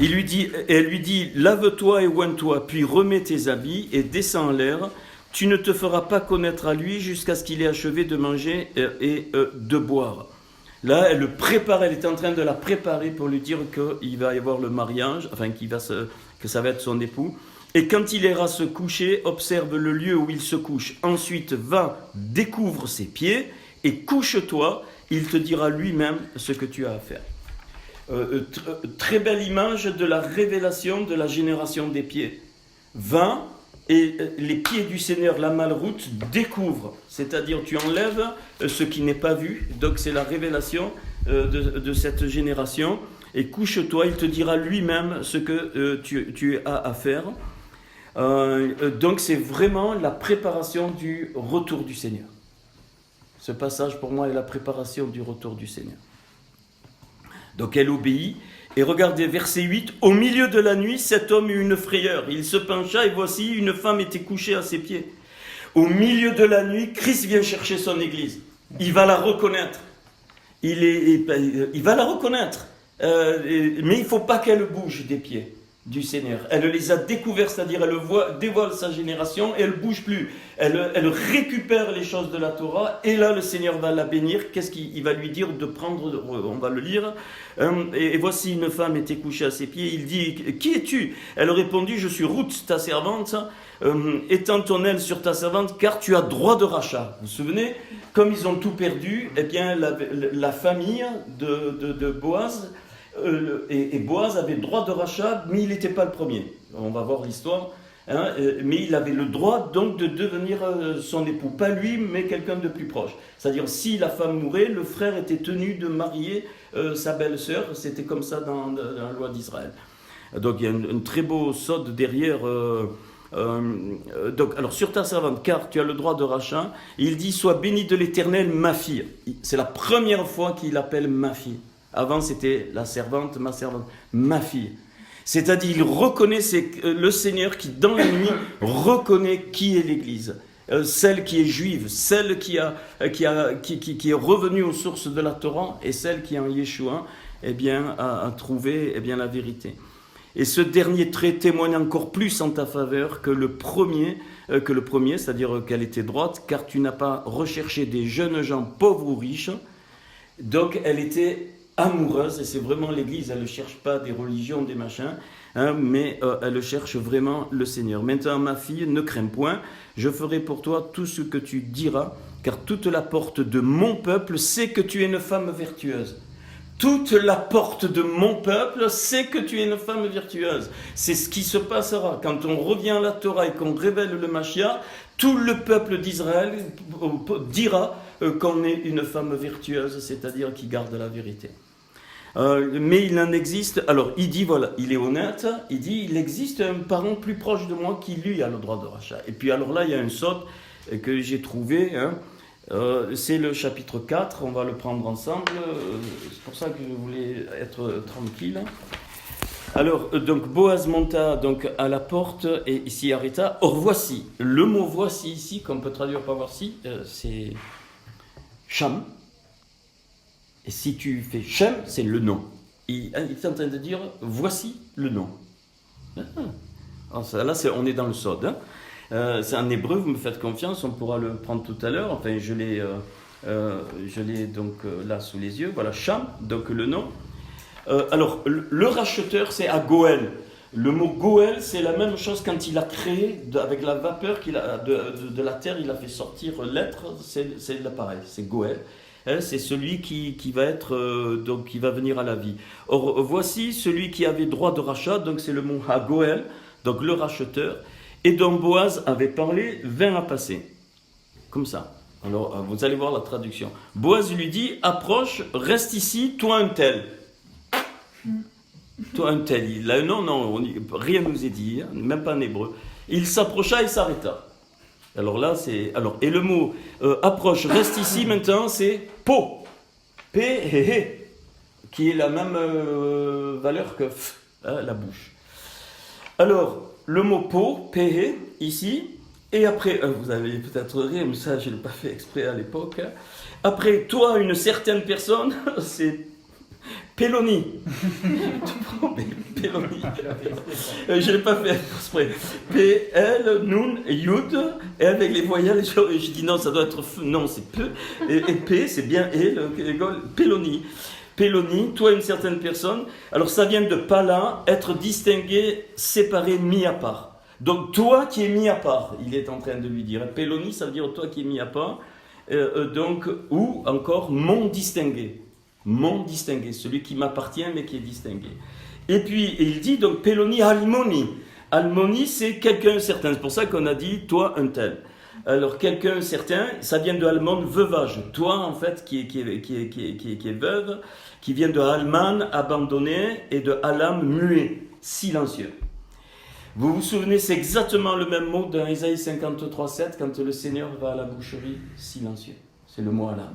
Elle lui dit, lave-toi et oigne-toi, puis remets tes habits et descends en l'air. Tu ne te feras pas connaître à lui jusqu'à ce qu'il ait achevé de manger et de boire. Là, elle est en train de la préparer pour lui dire qu'il va y avoir le mariage, enfin que ça va être son époux. Et quand il ira se coucher, observe le lieu où il se couche. Ensuite, découvre ses pieds et couche-toi. Il te dira lui-même ce que tu as à faire. Très belle image de la révélation de la génération des pieds. Va et les pieds du Seigneur, la malroute, découvre. C'est-à-dire tu enlèves ce qui n'est pas vu. Donc c'est la révélation de cette génération. Et couche-toi, il te dira lui-même ce que tu as à faire. Donc c'est vraiment la préparation du retour du Seigneur. Ce passage pour moi est la préparation du retour du Seigneur. Donc elle obéit. Et regardez, verset 8, au milieu de la nuit, cet homme eut une frayeur. Il se pencha et voici, une femme était couchée à ses pieds. Au milieu de la nuit, Christ vient chercher son église. Il va la reconnaître. Il va la reconnaître. Mais il ne faut pas qu'elle bouge des pieds du Seigneur. Elle les a découverts, c'est-à-dire elle dévoile sa génération et elle ne bouge plus. Elle récupère les choses de la Torah et là le Seigneur va la bénir. Qu'est-ce qu'il va lui dire de prendre? On va le lire. Et voici une femme était couchée à ses pieds. Il dit, qui es-tu? Elle répondit, je suis Ruth, ta servante. Étends ton aile sur ta servante car tu as droit de rachat. Vous vous souvenez? Comme ils ont tout perdu, eh bien la famille de Boaz et Boaz avait droit de rachat, mais il n'était pas le premier. On va voir l'histoire. Mais il avait le droit donc de devenir son époux. Pas lui, mais quelqu'un de plus proche. C'est-à-dire, si la femme mourait, le frère était tenu de marier sa belle-sœur. C'était comme ça dans la loi d'Israël. Donc il y a un très beau sod derrière. Donc, alors, sur ta servante, car tu as le droit de rachat, il dit, sois bénie de l'Éternel, ma fille. C'est la première fois qu'il appelle ma fille. Avant, c'était la servante, ma servante, ma fille. C'est-à-dire, il reconnaît le Seigneur qui, dans la nuit, reconnaît qui est l'Église. Celle qui est juive, celle qui est revenue aux sources de la Torah, et celle qui, en Yeshua, a trouvé la vérité. Et ce dernier trait témoigne encore plus en ta faveur que le premier, c'est-à-dire qu'elle était droite, car tu n'as pas recherché des jeunes gens pauvres ou riches. Donc, elle était amoureuse, et c'est vraiment l'Église, elle ne cherche pas des religions, des machins, mais elle cherche vraiment le Seigneur. Maintenant, ma fille, ne crains point, je ferai pour toi tout ce que tu diras, car toute la porte de mon peuple sait que tu es une femme vertueuse. Toute la porte de mon peuple sait que tu es une femme vertueuse. C'est ce qui se passera quand on revient à la Torah et qu'on révèle le Mashiach. Tout le peuple d'Israël dira qu'on est une femme vertueuse, c'est-à-dire qui garde la vérité. Mais il en existe, alors il dit, voilà, il est honnête, il dit, il existe un parent plus proche de moi qui lui a le droit de rachat. Et puis alors là, il y a un sot que j'ai trouvé, c'est le chapitre 4, on va le prendre ensemble, c'est pour ça que je voulais être tranquille. Alors, donc Boaz monta donc à la porte et s'y arrêta. Or voici, le mot voici ici, qu'on peut traduire par voici, c'est Cham. Et si tu fais Shem, c'est le nom. Il est en train de dire voici le nom. Alors, là, on est dans le sod. C'est en hébreu, vous me faites confiance, on pourra le prendre tout à l'heure. Enfin, je l'ai donc là sous les yeux. Voilà, Cham, donc le nom. Alors, le racheteur, c'est à Goël. Le mot Goël, c'est la même chose quand il a créé, avec la vapeur de la terre, il a fait sortir l'être, c'est l'appareil, c'est Goël. C'est celui qui va être, donc qui va venir à la vie. Or, voici celui qui avait droit de rachat, donc c'est le mot Hagoël, donc le racheteur, et dont Boaz avait parlé, vint à passer. Comme ça. Alors, vous allez voir la traduction. Boaz lui dit, approche, reste ici, toi un tel. Toi un tel. Il a un nom, non, rien ne nous est dit, même pas en hébreu. Il s'approcha et s'arrêta. Alors là, et le mot approche, reste ici maintenant, c'est po. P, qui est la même valeur que f, la bouche. Alors, le mot po, pehe, ici, et après, vous avez peut-être rire, mais ça, je ne l'ai pas fait exprès à l'époque. Après, toi, une certaine personne, c'est Péloni. Péloni. Je ne l'ai pas fait exprès. P-L, Nun, Yud, et avec les voyelles, je dis non, ça doit être non, c'est peu. Et P, c'est bien E, Péloni. Péloni, toi, une certaine personne. Alors, ça vient de pala, être distingué, séparé, mis à part. Donc, toi qui es mis à part, il est en train de lui dire. Péloni, ça veut dire toi qui es mis à part. Donc, ou encore mon distingué. Mon distingué, celui qui m'appartient mais qui est distingué. Et puis, il dit donc Péloni almoni. Almoni, c'est quelqu'un certain. C'est pour ça qu'on a dit toi un tel. Alors, quelqu'un certain, ça vient de almon, veuvage. Toi, en fait, qui est veuve, qui vient de alman, abandonné, et de alam, muet, silencieux. Vous vous souvenez, c'est exactement le même mot dans Isaïe 53:7, quand le Seigneur va à la boucherie, silencieux. C'est le mot alam.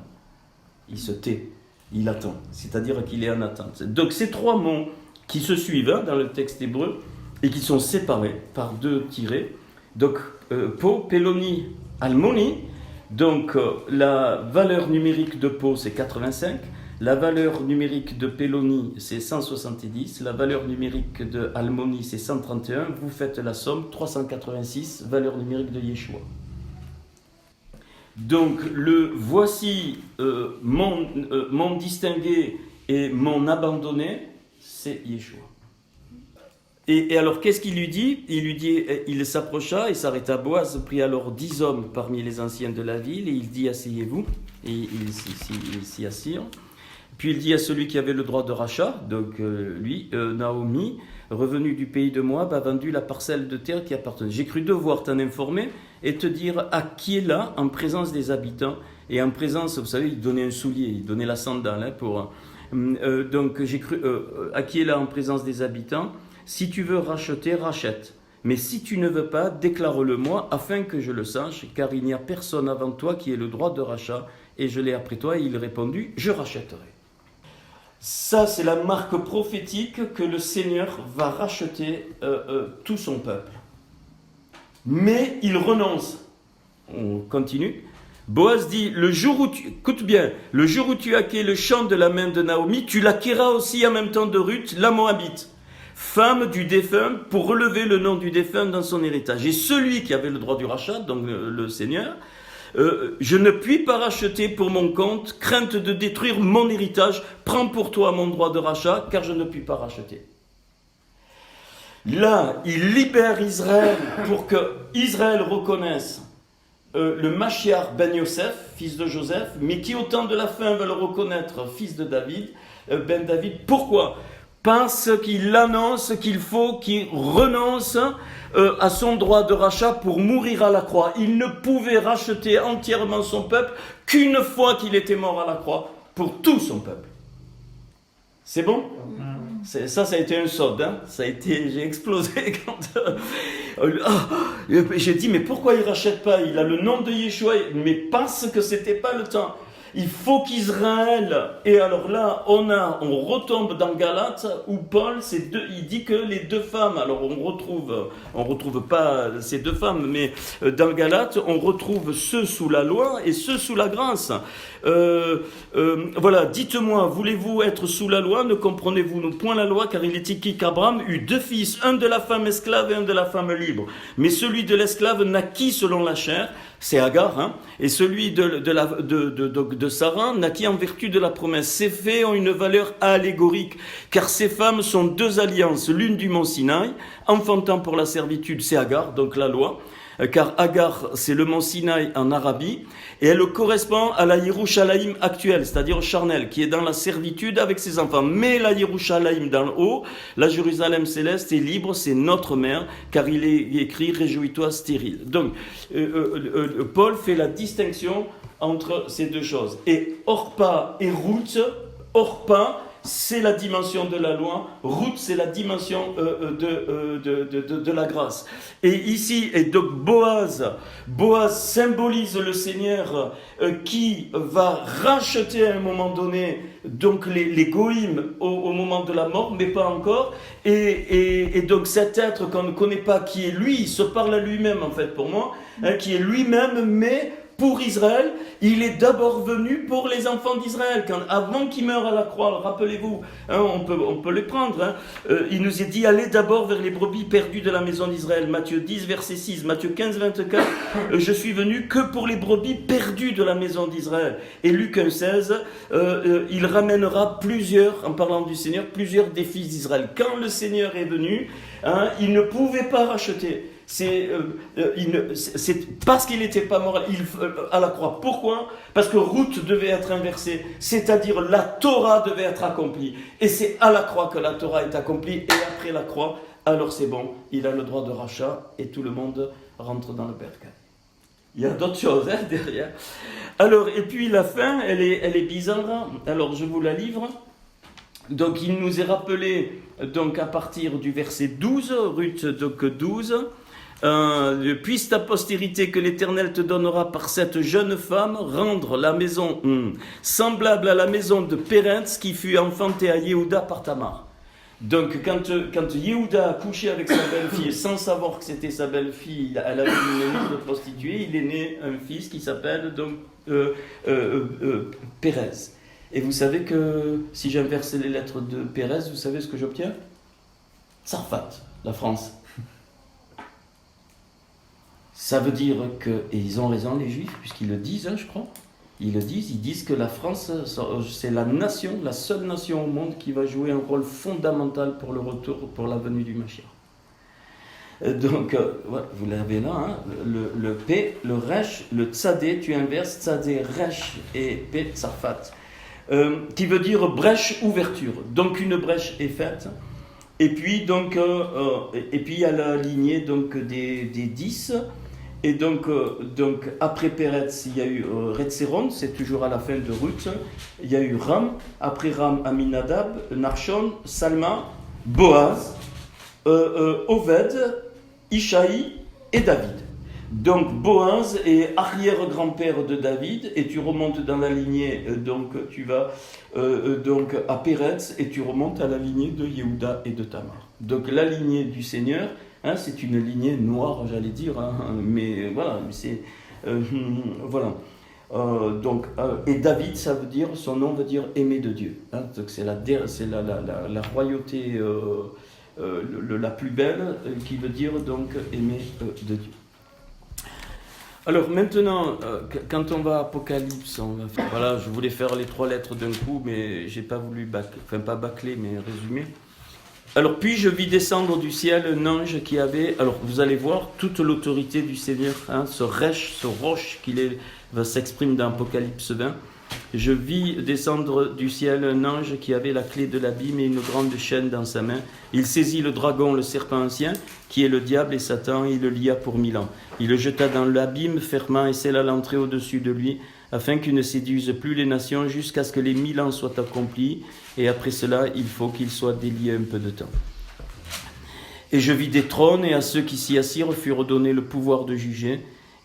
Il se tait, il attend, c'est-à-dire qu'il est en attente. Donc ces trois mots qui se suivent dans le texte hébreu et qui sont séparés par deux tirets. Donc po, péloni, almoni. Donc la valeur numérique de po c'est 85. La valeur numérique de Péloni, c'est 170. La valeur numérique de Almoni, c'est 131. Vous faites la somme, 386, valeur numérique de Yeshua. Donc, le voici mon distingué et mon abandonné, c'est Yeshua. Et alors, qu'est-ce qu'il lui dit ? Il lui dit, il s'approcha et s'arrêta. Boaz prit alors 10 hommes parmi les anciens de la ville et il dit, asseyez-vous. Et il s'y assire. Puis il dit à celui qui avait le droit de rachat, donc Naomi, revenu du pays de Moab, a vendu la parcelle de terre qui appartenait. J'ai cru devoir t'en informer et te dire à qui est là, en présence des habitants, et en présence, vous savez, il donnait un soulier, il donnait la sandale, donc j'ai cru, à qui est là en présence des habitants, si tu veux racheter, rachète. Mais si tu ne veux pas, déclare-le-moi, afin que je le sache, car il n'y a personne avant toi qui ait le droit de rachat, et je l'ai après toi, et il répondit, je rachèterai. Ça, c'est la marque prophétique que le Seigneur va racheter tout son peuple. Mais il renonce. On continue. Boaz dit, écoute bien, le jour où tu acquis le champ de la main de Naomi, tu l'acquéras aussi en même temps de Ruth, la Moabite, femme du défunt, pour relever le nom du défunt dans son héritage. Et celui qui avait le droit du rachat, donc le Seigneur, je ne puis pas racheter pour mon compte, crainte de détruire mon héritage, prends pour toi mon droit de rachat, car je ne puis pas racheter. Là, il libère Israël pour que Israël reconnaisse le Mashiach ben Yosef, fils de Joseph, mais qui au temps de la fin va le reconnaître fils de David, ben David. Pourquoi ? Parce qu'il annonce qu'il faut qu'il renonce à son droit de rachat pour mourir à la croix. Il ne pouvait racheter entièrement son peuple qu'une fois qu'il était mort à la croix pour tout son peuple. C'est bon ? Ça a été un sod, hein. J'ai explosé quand... j'ai dit, mais pourquoi il ne rachète pas ? Il a le nom de Yeshua, mais parce que ce n'était pas le temps. Il faut qu'Israël, et alors là, on retombe dans Galates, où Paul, il dit que les deux femmes, alors on retrouve pas ces deux femmes, mais dans Galates, on retrouve ceux sous la loi et ceux sous la grâce. Voilà, dites-moi, voulez-vous être sous la loi ? Ne comprenez-vous point la loi, car il est écrit qu'Abraham eut 2 fils, un de la femme esclave et un de la femme libre. Mais celui de l'esclave naquit selon la chair, c'est Agar, hein, et celui de Sarah naquit en vertu de la promesse. Ces faits ont une valeur allégorique, car ces femmes sont 2 alliances, l'une du mont Sinaï, enfantant pour la servitude, c'est Agar, donc la loi, car Agar, c'est le mont Sinaï en Arabie, et elle correspond à la Yerushalayim actuelle, c'est-à-dire charnel, qui est dans la servitude avec ses enfants. Mais la Yerushalayim dans le haut, la Jérusalem céleste est libre, c'est notre mère, car il est écrit « Réjouis-toi stérile ». Donc, Paul fait la distinction entre ces deux choses. Et Orpa et Ruth, Orpa, c'est la dimension de la loi, Ruth, c'est la dimension de la grâce. Et ici, et donc Boaz symbolise le Seigneur qui va racheter à un moment donné donc les goïms au moment de la mort, mais pas encore. Et donc cet être qu'on ne connaît pas, qui est lui, il se parle à lui-même en fait pour moi, qui est lui-même, mais pour Israël, il est d'abord venu pour les enfants d'Israël. Avant qu'il meure à la croix, rappelez-vous, on peut les prendre. Il nous est dit, allez d'abord vers les brebis perdues de la maison d'Israël. Matthieu 10, verset 6. Matthieu 15, 24. Je suis venu que pour les brebis perdues de la maison d'Israël. Et Luc 1, 16. Il ramènera plusieurs, en parlant du Seigneur, plusieurs des fils d'Israël. Quand le Seigneur est venu, il ne pouvait pas racheter. C'est parce qu'il n'était pas mort à la croix. Pourquoi ? Parce que Ruth devait être inversée, c'est-à-dire la Torah devait être accomplie. Et c'est à la croix que la Torah est accomplie, et après la croix, alors c'est bon, il a le droit de rachat, et tout le monde rentre dans le bercail. Il y a d'autres choses derrière. Alors, et puis la fin, elle est bizarre. Alors, je vous la livre. Donc, il nous est rappelé, donc à partir du verset 12, Ruth donc 12, puisse ta postérité que l'Éternel te donnera par cette jeune femme rendre la maison semblable à la maison de Péretz qui fut enfantée à Yehuda par Tamar. Donc quand Yehuda a couché avec sa belle-fille sans savoir que c'était sa belle-fille, elle avait une liste de prostituée, il est né un fils qui s'appelle donc Pérez. Et vous savez que si j'inverse les lettres de Pérez, vous savez ce que j'obtiens ? Sarfat, la France. Ça veut dire que, et ils ont raison les Juifs, puisqu'ils le disent, je crois, ils disent que la France, c'est la nation, la seule nation au monde qui va jouer un rôle fondamental pour le retour, pour la venue du Mashiach. Donc, vous l'avez là, le P, le Resh, le Tzadé, tu inverses, Tzadé, Resh et P, Sarfat, qui veut dire brèche, ouverture. Donc une brèche est faite. Et puis, et puis il y a la lignée donc, des 10. Et donc après Péretz, il y a eu Retzeron, c'est toujours à la fin de Ruth. Il y a eu Ram, après Ram, Aminadab, Narshon, Salma, Boaz, Oved, Ishaï et David. Donc Boaz est arrière-grand-père de David, et tu remontes dans la lignée, donc tu vas donc à Péretz, et tu remontes à la lignée de Yehuda et de Tamar. Donc la lignée du Seigneur, c'est une lignée noire, j'allais dire, mais voilà, c'est voilà. Et David, ça veut dire, son nom veut dire aimé de Dieu. Donc c'est la royauté la plus belle, qui veut dire donc aimé de Dieu. Alors maintenant, quand on va à Apocalypse, voilà, je voulais faire les 3 lettres d'un coup, mais j'ai pas voulu pas bâcler, mais résumer. Alors puis je vis descendre du ciel un ange qui avait, alors vous allez voir toute l'autorité du Seigneur, ce Resh, ce Roche va s'exprimer dans Apocalypse 20. Je vis descendre du ciel un ange qui avait la clé de l'abîme et une grande chaîne dans sa main. Il saisit le dragon, le serpent ancien, qui est le diable et Satan, et il le lia pour 1000 ans. Il le jeta dans l'abîme, fermant et scella l'entrée au-dessus de lui, afin qu'il ne séduise plus les nations jusqu'à ce que les 1000 ans soient accomplis, et après cela, il faut qu'il soit délié un peu de temps. Et je vis des trônes, et à ceux qui s'y assirent furent donnés le pouvoir de juger.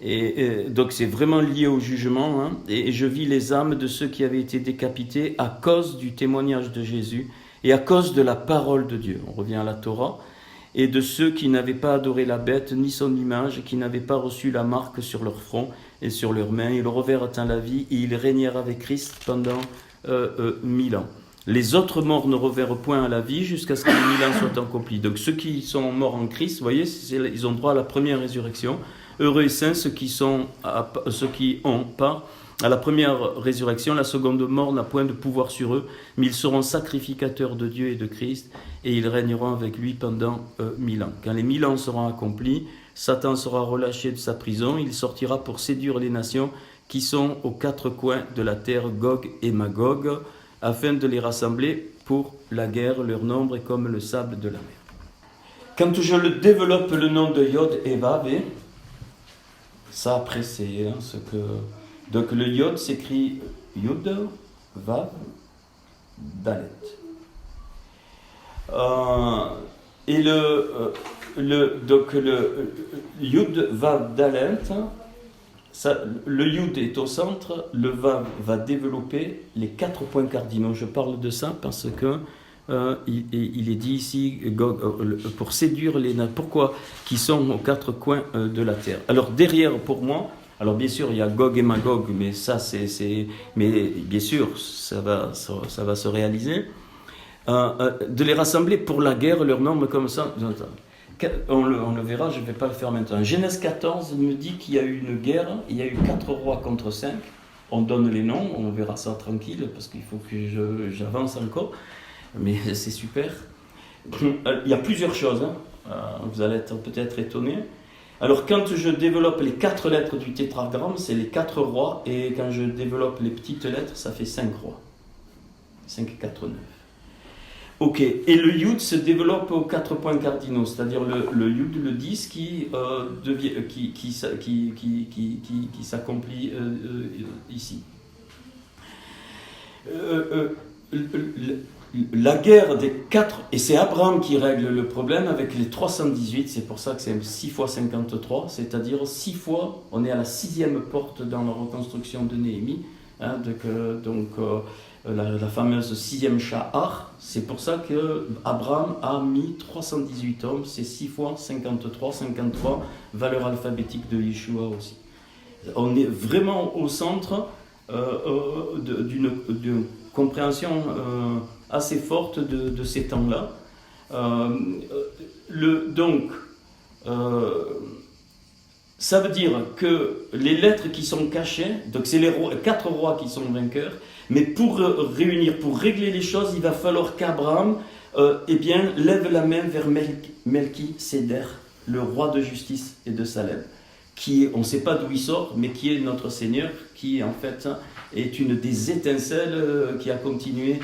Et donc c'est vraiment lié au jugement, et je vis les âmes de ceux qui avaient été décapités à cause du témoignage de Jésus et à cause de la parole de Dieu. On revient à la Torah. Et de ceux qui n'avaient pas adoré la bête ni son image, qui n'avaient pas reçu la marque sur leur front et sur leurs mains. Ils revinrent à la vie et ils régnèrent avec Christ pendant 1000 ans. Les autres morts ne revinrent point à la vie jusqu'à ce que les 1000 ans soient accomplis. Donc ceux qui sont morts en Christ, vous voyez, ils ont droit à la première résurrection. Heureux et saints ceux qui ont part à la première résurrection. La seconde mort n'a point de pouvoir sur eux, mais ils seront sacrificateurs de Dieu et de Christ, et ils régneront avec lui pendant 1000 ans. Quand les 1000 ans seront accomplis, Satan sera relâché de sa prison, il sortira pour séduire les nations qui sont aux 4 coins de la terre, Gog et Magog, afin de les rassembler pour la guerre. Leur nombre est comme le sable de la mer. Quand je le développe le nom de Yod et Vav, ça après c'est ce que... Donc le Yod s'écrit Yod, Vav, Dalet. Et donc le Yud Vav Dalet, le Yud est au centre, le Vav va développer les 4 points cardinaux. Je parle de ça parce que il est dit ici pour séduire les nains. Pourquoi? Qui sont aux 4 coins de la terre. Alors derrière, pour moi, alors bien sûr il y a Gog et Magog, mais ça mais bien sûr ça va se réaliser. De les rassembler pour la guerre, leur nombre comme ça. On le verra, je ne vais pas le faire maintenant. Genèse 14 me dit qu'il y a eu une guerre, il y a eu 4 rois contre 5. On donne les noms, on verra ça tranquille parce qu'il faut que j'avance encore. Mais c'est super. Il y a plusieurs choses, vous allez être peut-être étonnés. Alors quand je développe les 4 lettres du tétragramme, c'est les 4 rois, et quand je développe les petites lettres, ça fait 5 rois. 5, 4, 9. Ok, et le Yud se développe aux 4 points cardinaux, c'est-à-dire le Yud, le 10 qui s'accomplit ici. La guerre des 4, et c'est Abraham qui règle le problème avec les 318, c'est pour ça que c'est 6 fois 53, c'est-à-dire 6 fois, on est à la 6e porte dans la reconstruction de Néhémie, la fameuse 6e Sha'ar, c'est pour ça que Abraham a mis 318 hommes, c'est 6 fois 53, valeur alphabétique de Yeshua aussi. On est vraiment au centre d'une compréhension assez forte de ces temps-là. Ça veut dire que les lettres qui sont cachées, donc c'est les 4 rois qui sont vainqueurs, mais pour réunir, pour régler les choses, il va falloir qu'Abraham lève la main vers Melchisédek, le roi de justice et de Salem, qui est, on ne sait pas d'où il sort, mais qui est notre Seigneur, qui en fait est une des étincelles qui a continué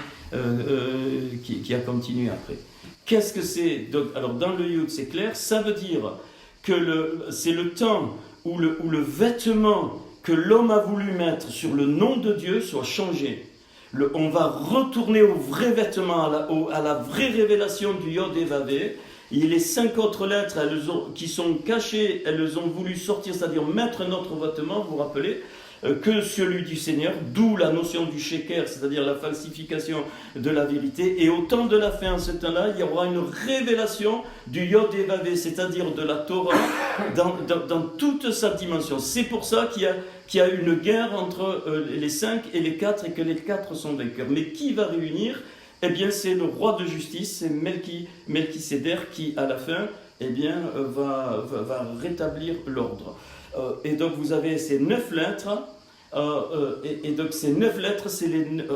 après. Qu'est-ce que c'est? Donc, alors dans le Yud, c'est clair, ça veut dire que c'est le temps où le vêtement que l'homme a voulu mettre sur le nom de Dieu soit changé. On va retourner au vrai vêtement, à la vraie révélation du Yod et Vavé. Et les 5 autres lettres qui sont cachées, elles ont voulu sortir, c'est-à-dire mettre notre vêtement, vous vous rappelez, que celui du Seigneur, d'où la notion du sheker, c'est-à-dire la falsification de la vérité. Et au temps de la fin, en ce temps-là, il y aura une révélation du Yod et Vavé, c'est-à-dire de la Torah, dans toute sa dimension. C'est pour ça qu'il y a une guerre entre les 5 et les 4, et que les 4 sont vainqueurs. Mais qui va réunir? Eh bien, c'est le roi de justice, c'est Melchisédek qui, à la fin, va rétablir l'ordre. Et donc vous avez ces 9 lettres, et donc ces 9 lettres,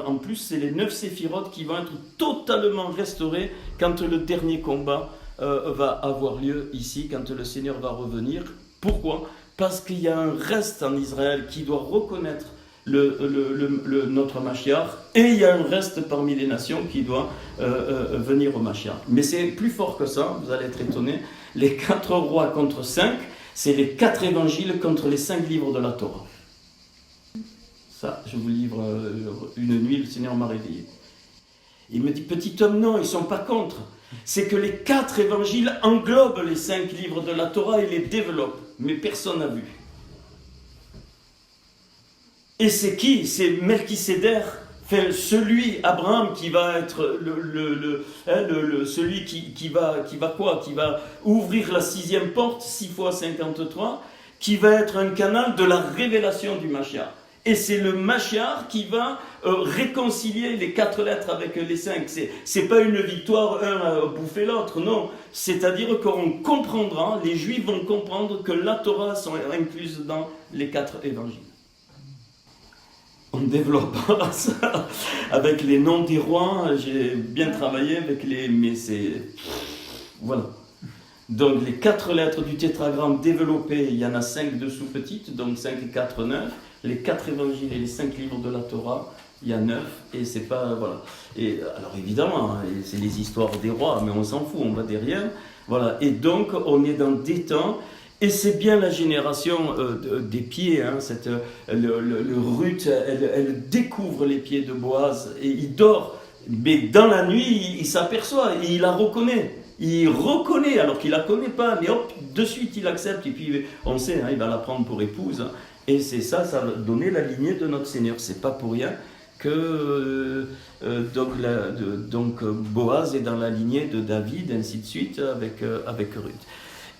en plus c'est les 9 séphirotes qui vont être totalement restaurées quand le dernier combat va avoir lieu ici, quand le Seigneur va revenir. Pourquoi? Parce qu'il y a un reste en Israël qui doit reconnaître notre Mashiach, et il y a un reste parmi les nations qui doit venir au Mashiach. Mais c'est plus fort que ça, vous allez être étonnés. Les 4 rois contre 5, c'est les 4 évangiles contre les 5 livres de la Torah. Ça, je vous livre une nuit, le Seigneur m'a réveillé. Il me dit, petit homme, non, ils ne sont pas contre. C'est que les 4 évangiles englobent les 5 livres de la Torah et les développent. Mais personne n'a vu. Et c'est qui? C'est Melchisédek, celui, Abraham, qui va être celui qui va ouvrir la 6e porte, 6 fois 53, qui va être un canal de la révélation du Mashiach. Et c'est le Mashiach qui va réconcilier les 4 lettres avec les 5. C'est pas une victoire, un a bouffé l'autre, non. C'est-à-dire qu'on comprendra, les Juifs vont comprendre que la Torah sont incluses dans les 4 évangiles. On développera ça avec les noms des rois. J'ai bien travaillé avec mais c'est... Voilà. Donc les 4 lettres du tétragramme développées, il y en a 5 dessous petites, donc 5, 4, 9. Les 4 évangiles et les 5 livres de la Torah, il y a 9, et c'est pas... Voilà. Et alors évidemment, c'est les histoires des rois, mais on s'en fout, on va derrière. Voilà. Et donc, on est dans des temps... Et c'est bien la génération des pieds, Ruth, elle découvre les pieds de Boaz, et il dort Mais dans la nuit, il s'aperçoit, il la reconnaît. Il reconnaît alors qu'il la connaît pas, mais hop, de suite il accepte et puis on sait, hein, il va la prendre pour épouse. Hein. Et c'est ça, ça va donner la lignée de notre Seigneur. C'est pas pour rien que donc Boaz est dans la lignée de David, ainsi de suite, avec Ruth.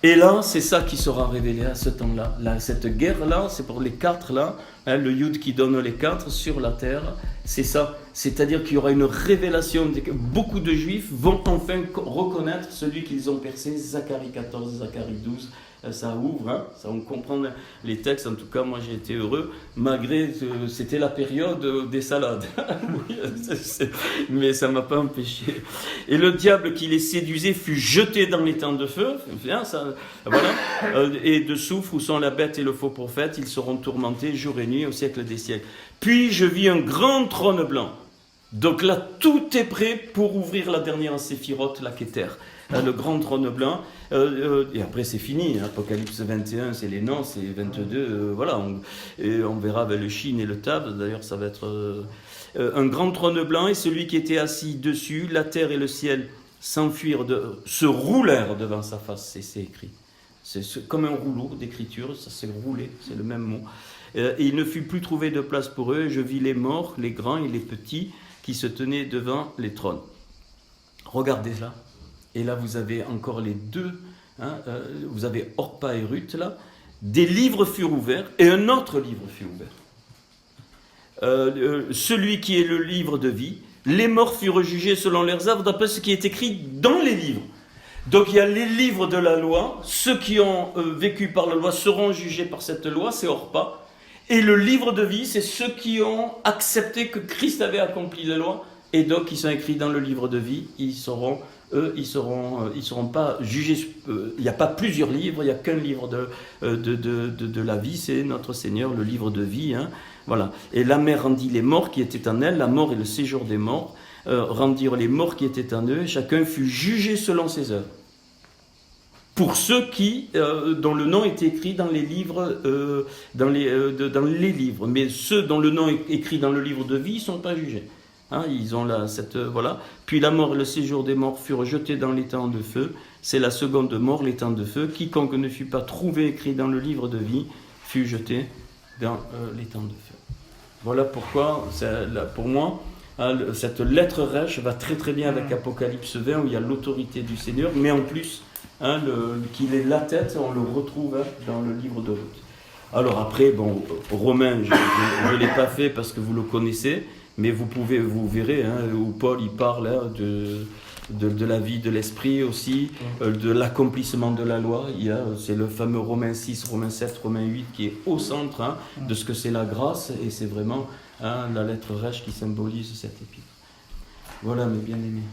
Et là, c'est ça qui sera révélé à ce temps-là. Là, cette guerre-là, c'est pour les 4 là, hein, le Yud qui donne les 4 sur la terre, c'est ça. C'est-à-dire qu'il y aura une révélation. Beaucoup de Juifs vont enfin reconnaître celui qu'ils ont percé, Zacharie 14, Zacharie 12. Ça ouvre, hein, ça on comprend les textes. En tout cas, moi j'ai été heureux, malgré que c'était la période des salades. Oui, mais ça ne m'a pas empêché. Et le diable qui les séduisait fut jeté dans les temps de feu. Ça, voilà. Et de soufre où sont la bête et le faux prophète, ils seront tourmentés jour et nuit au siècle des siècles. Puis je vis un grand trône blanc. Donc là, tout est prêt pour ouvrir la dernière séphirote, la Kéter. Le grand trône blanc, et après c'est fini, Apocalypse 21 c'est les noms, c'est 22, voilà, on verra avec le Shin et le Tab, d'ailleurs ça va être un grand trône blanc, et celui qui était assis dessus, la terre et le ciel s'enfuirent, se roulèrent devant sa face, c'est écrit, c'est comme un rouleau d'écriture, ça s'est roulé, c'est le même mot, et il ne fut plus trouvé de place pour eux, et je vis les morts, les grands et les petits, qui se tenaient devant les trônes. Regardez là. Et là, vous avez encore les 2, hein, vous avez Orpa et Ruth, là. Des livres furent ouverts, et un autre livre fut ouvert. Celui qui est le livre de vie, les morts furent jugés selon leurs œuvres, d'après ce qui est écrit dans les livres. Donc il y a les livres de la loi, ceux qui ont vécu par la loi seront jugés par cette loi, c'est Orpa. Et le livre de vie, c'est ceux qui ont accepté que Christ avait accompli la loi, et donc ils sont écrits dans le livre de vie, ils seront pas jugés. Il n'y a pas plusieurs livres, il n'y a qu'un livre de la vie, c'est notre Seigneur, le livre de vie. Hein, voilà. Et la mer rendit les morts qui étaient en elle, la mort et le séjour des morts, rendirent les morts qui étaient en eux, et chacun fut jugé selon ses œuvres. Pour ceux dont le nom est écrit dans les livres, dans les livres. Mais ceux dont le nom est écrit dans le livre de vie ne sont pas jugés. Hein, ils ont voilà. Puis la mort et le séjour des morts furent jetés dans les temps de feu. C'est la seconde mort, les temps de feu. Quiconque ne fut pas trouvé écrit dans le livre de vie fut jeté dans les temps de feu. Voilà pourquoi, pour moi, cette lettre rêche va très très bien avec Apocalypse 20 où il y a l'autorité du Seigneur, mais en plus, qu'il est la tête, on le retrouve dans le livre de Ruth. Alors après, bon, Romain, je ne l'ai pas fait parce que vous le connaissez. Mais vous verrez, hein, où Paul il parle de la vie de l'esprit aussi, de l'accomplissement de la loi. C'est le fameux Romains 6, Romains 7, Romains 8 qui est au centre de ce que c'est la grâce, et c'est vraiment la lettre rêche qui symbolise cet épître. Voilà mes bien-aimés.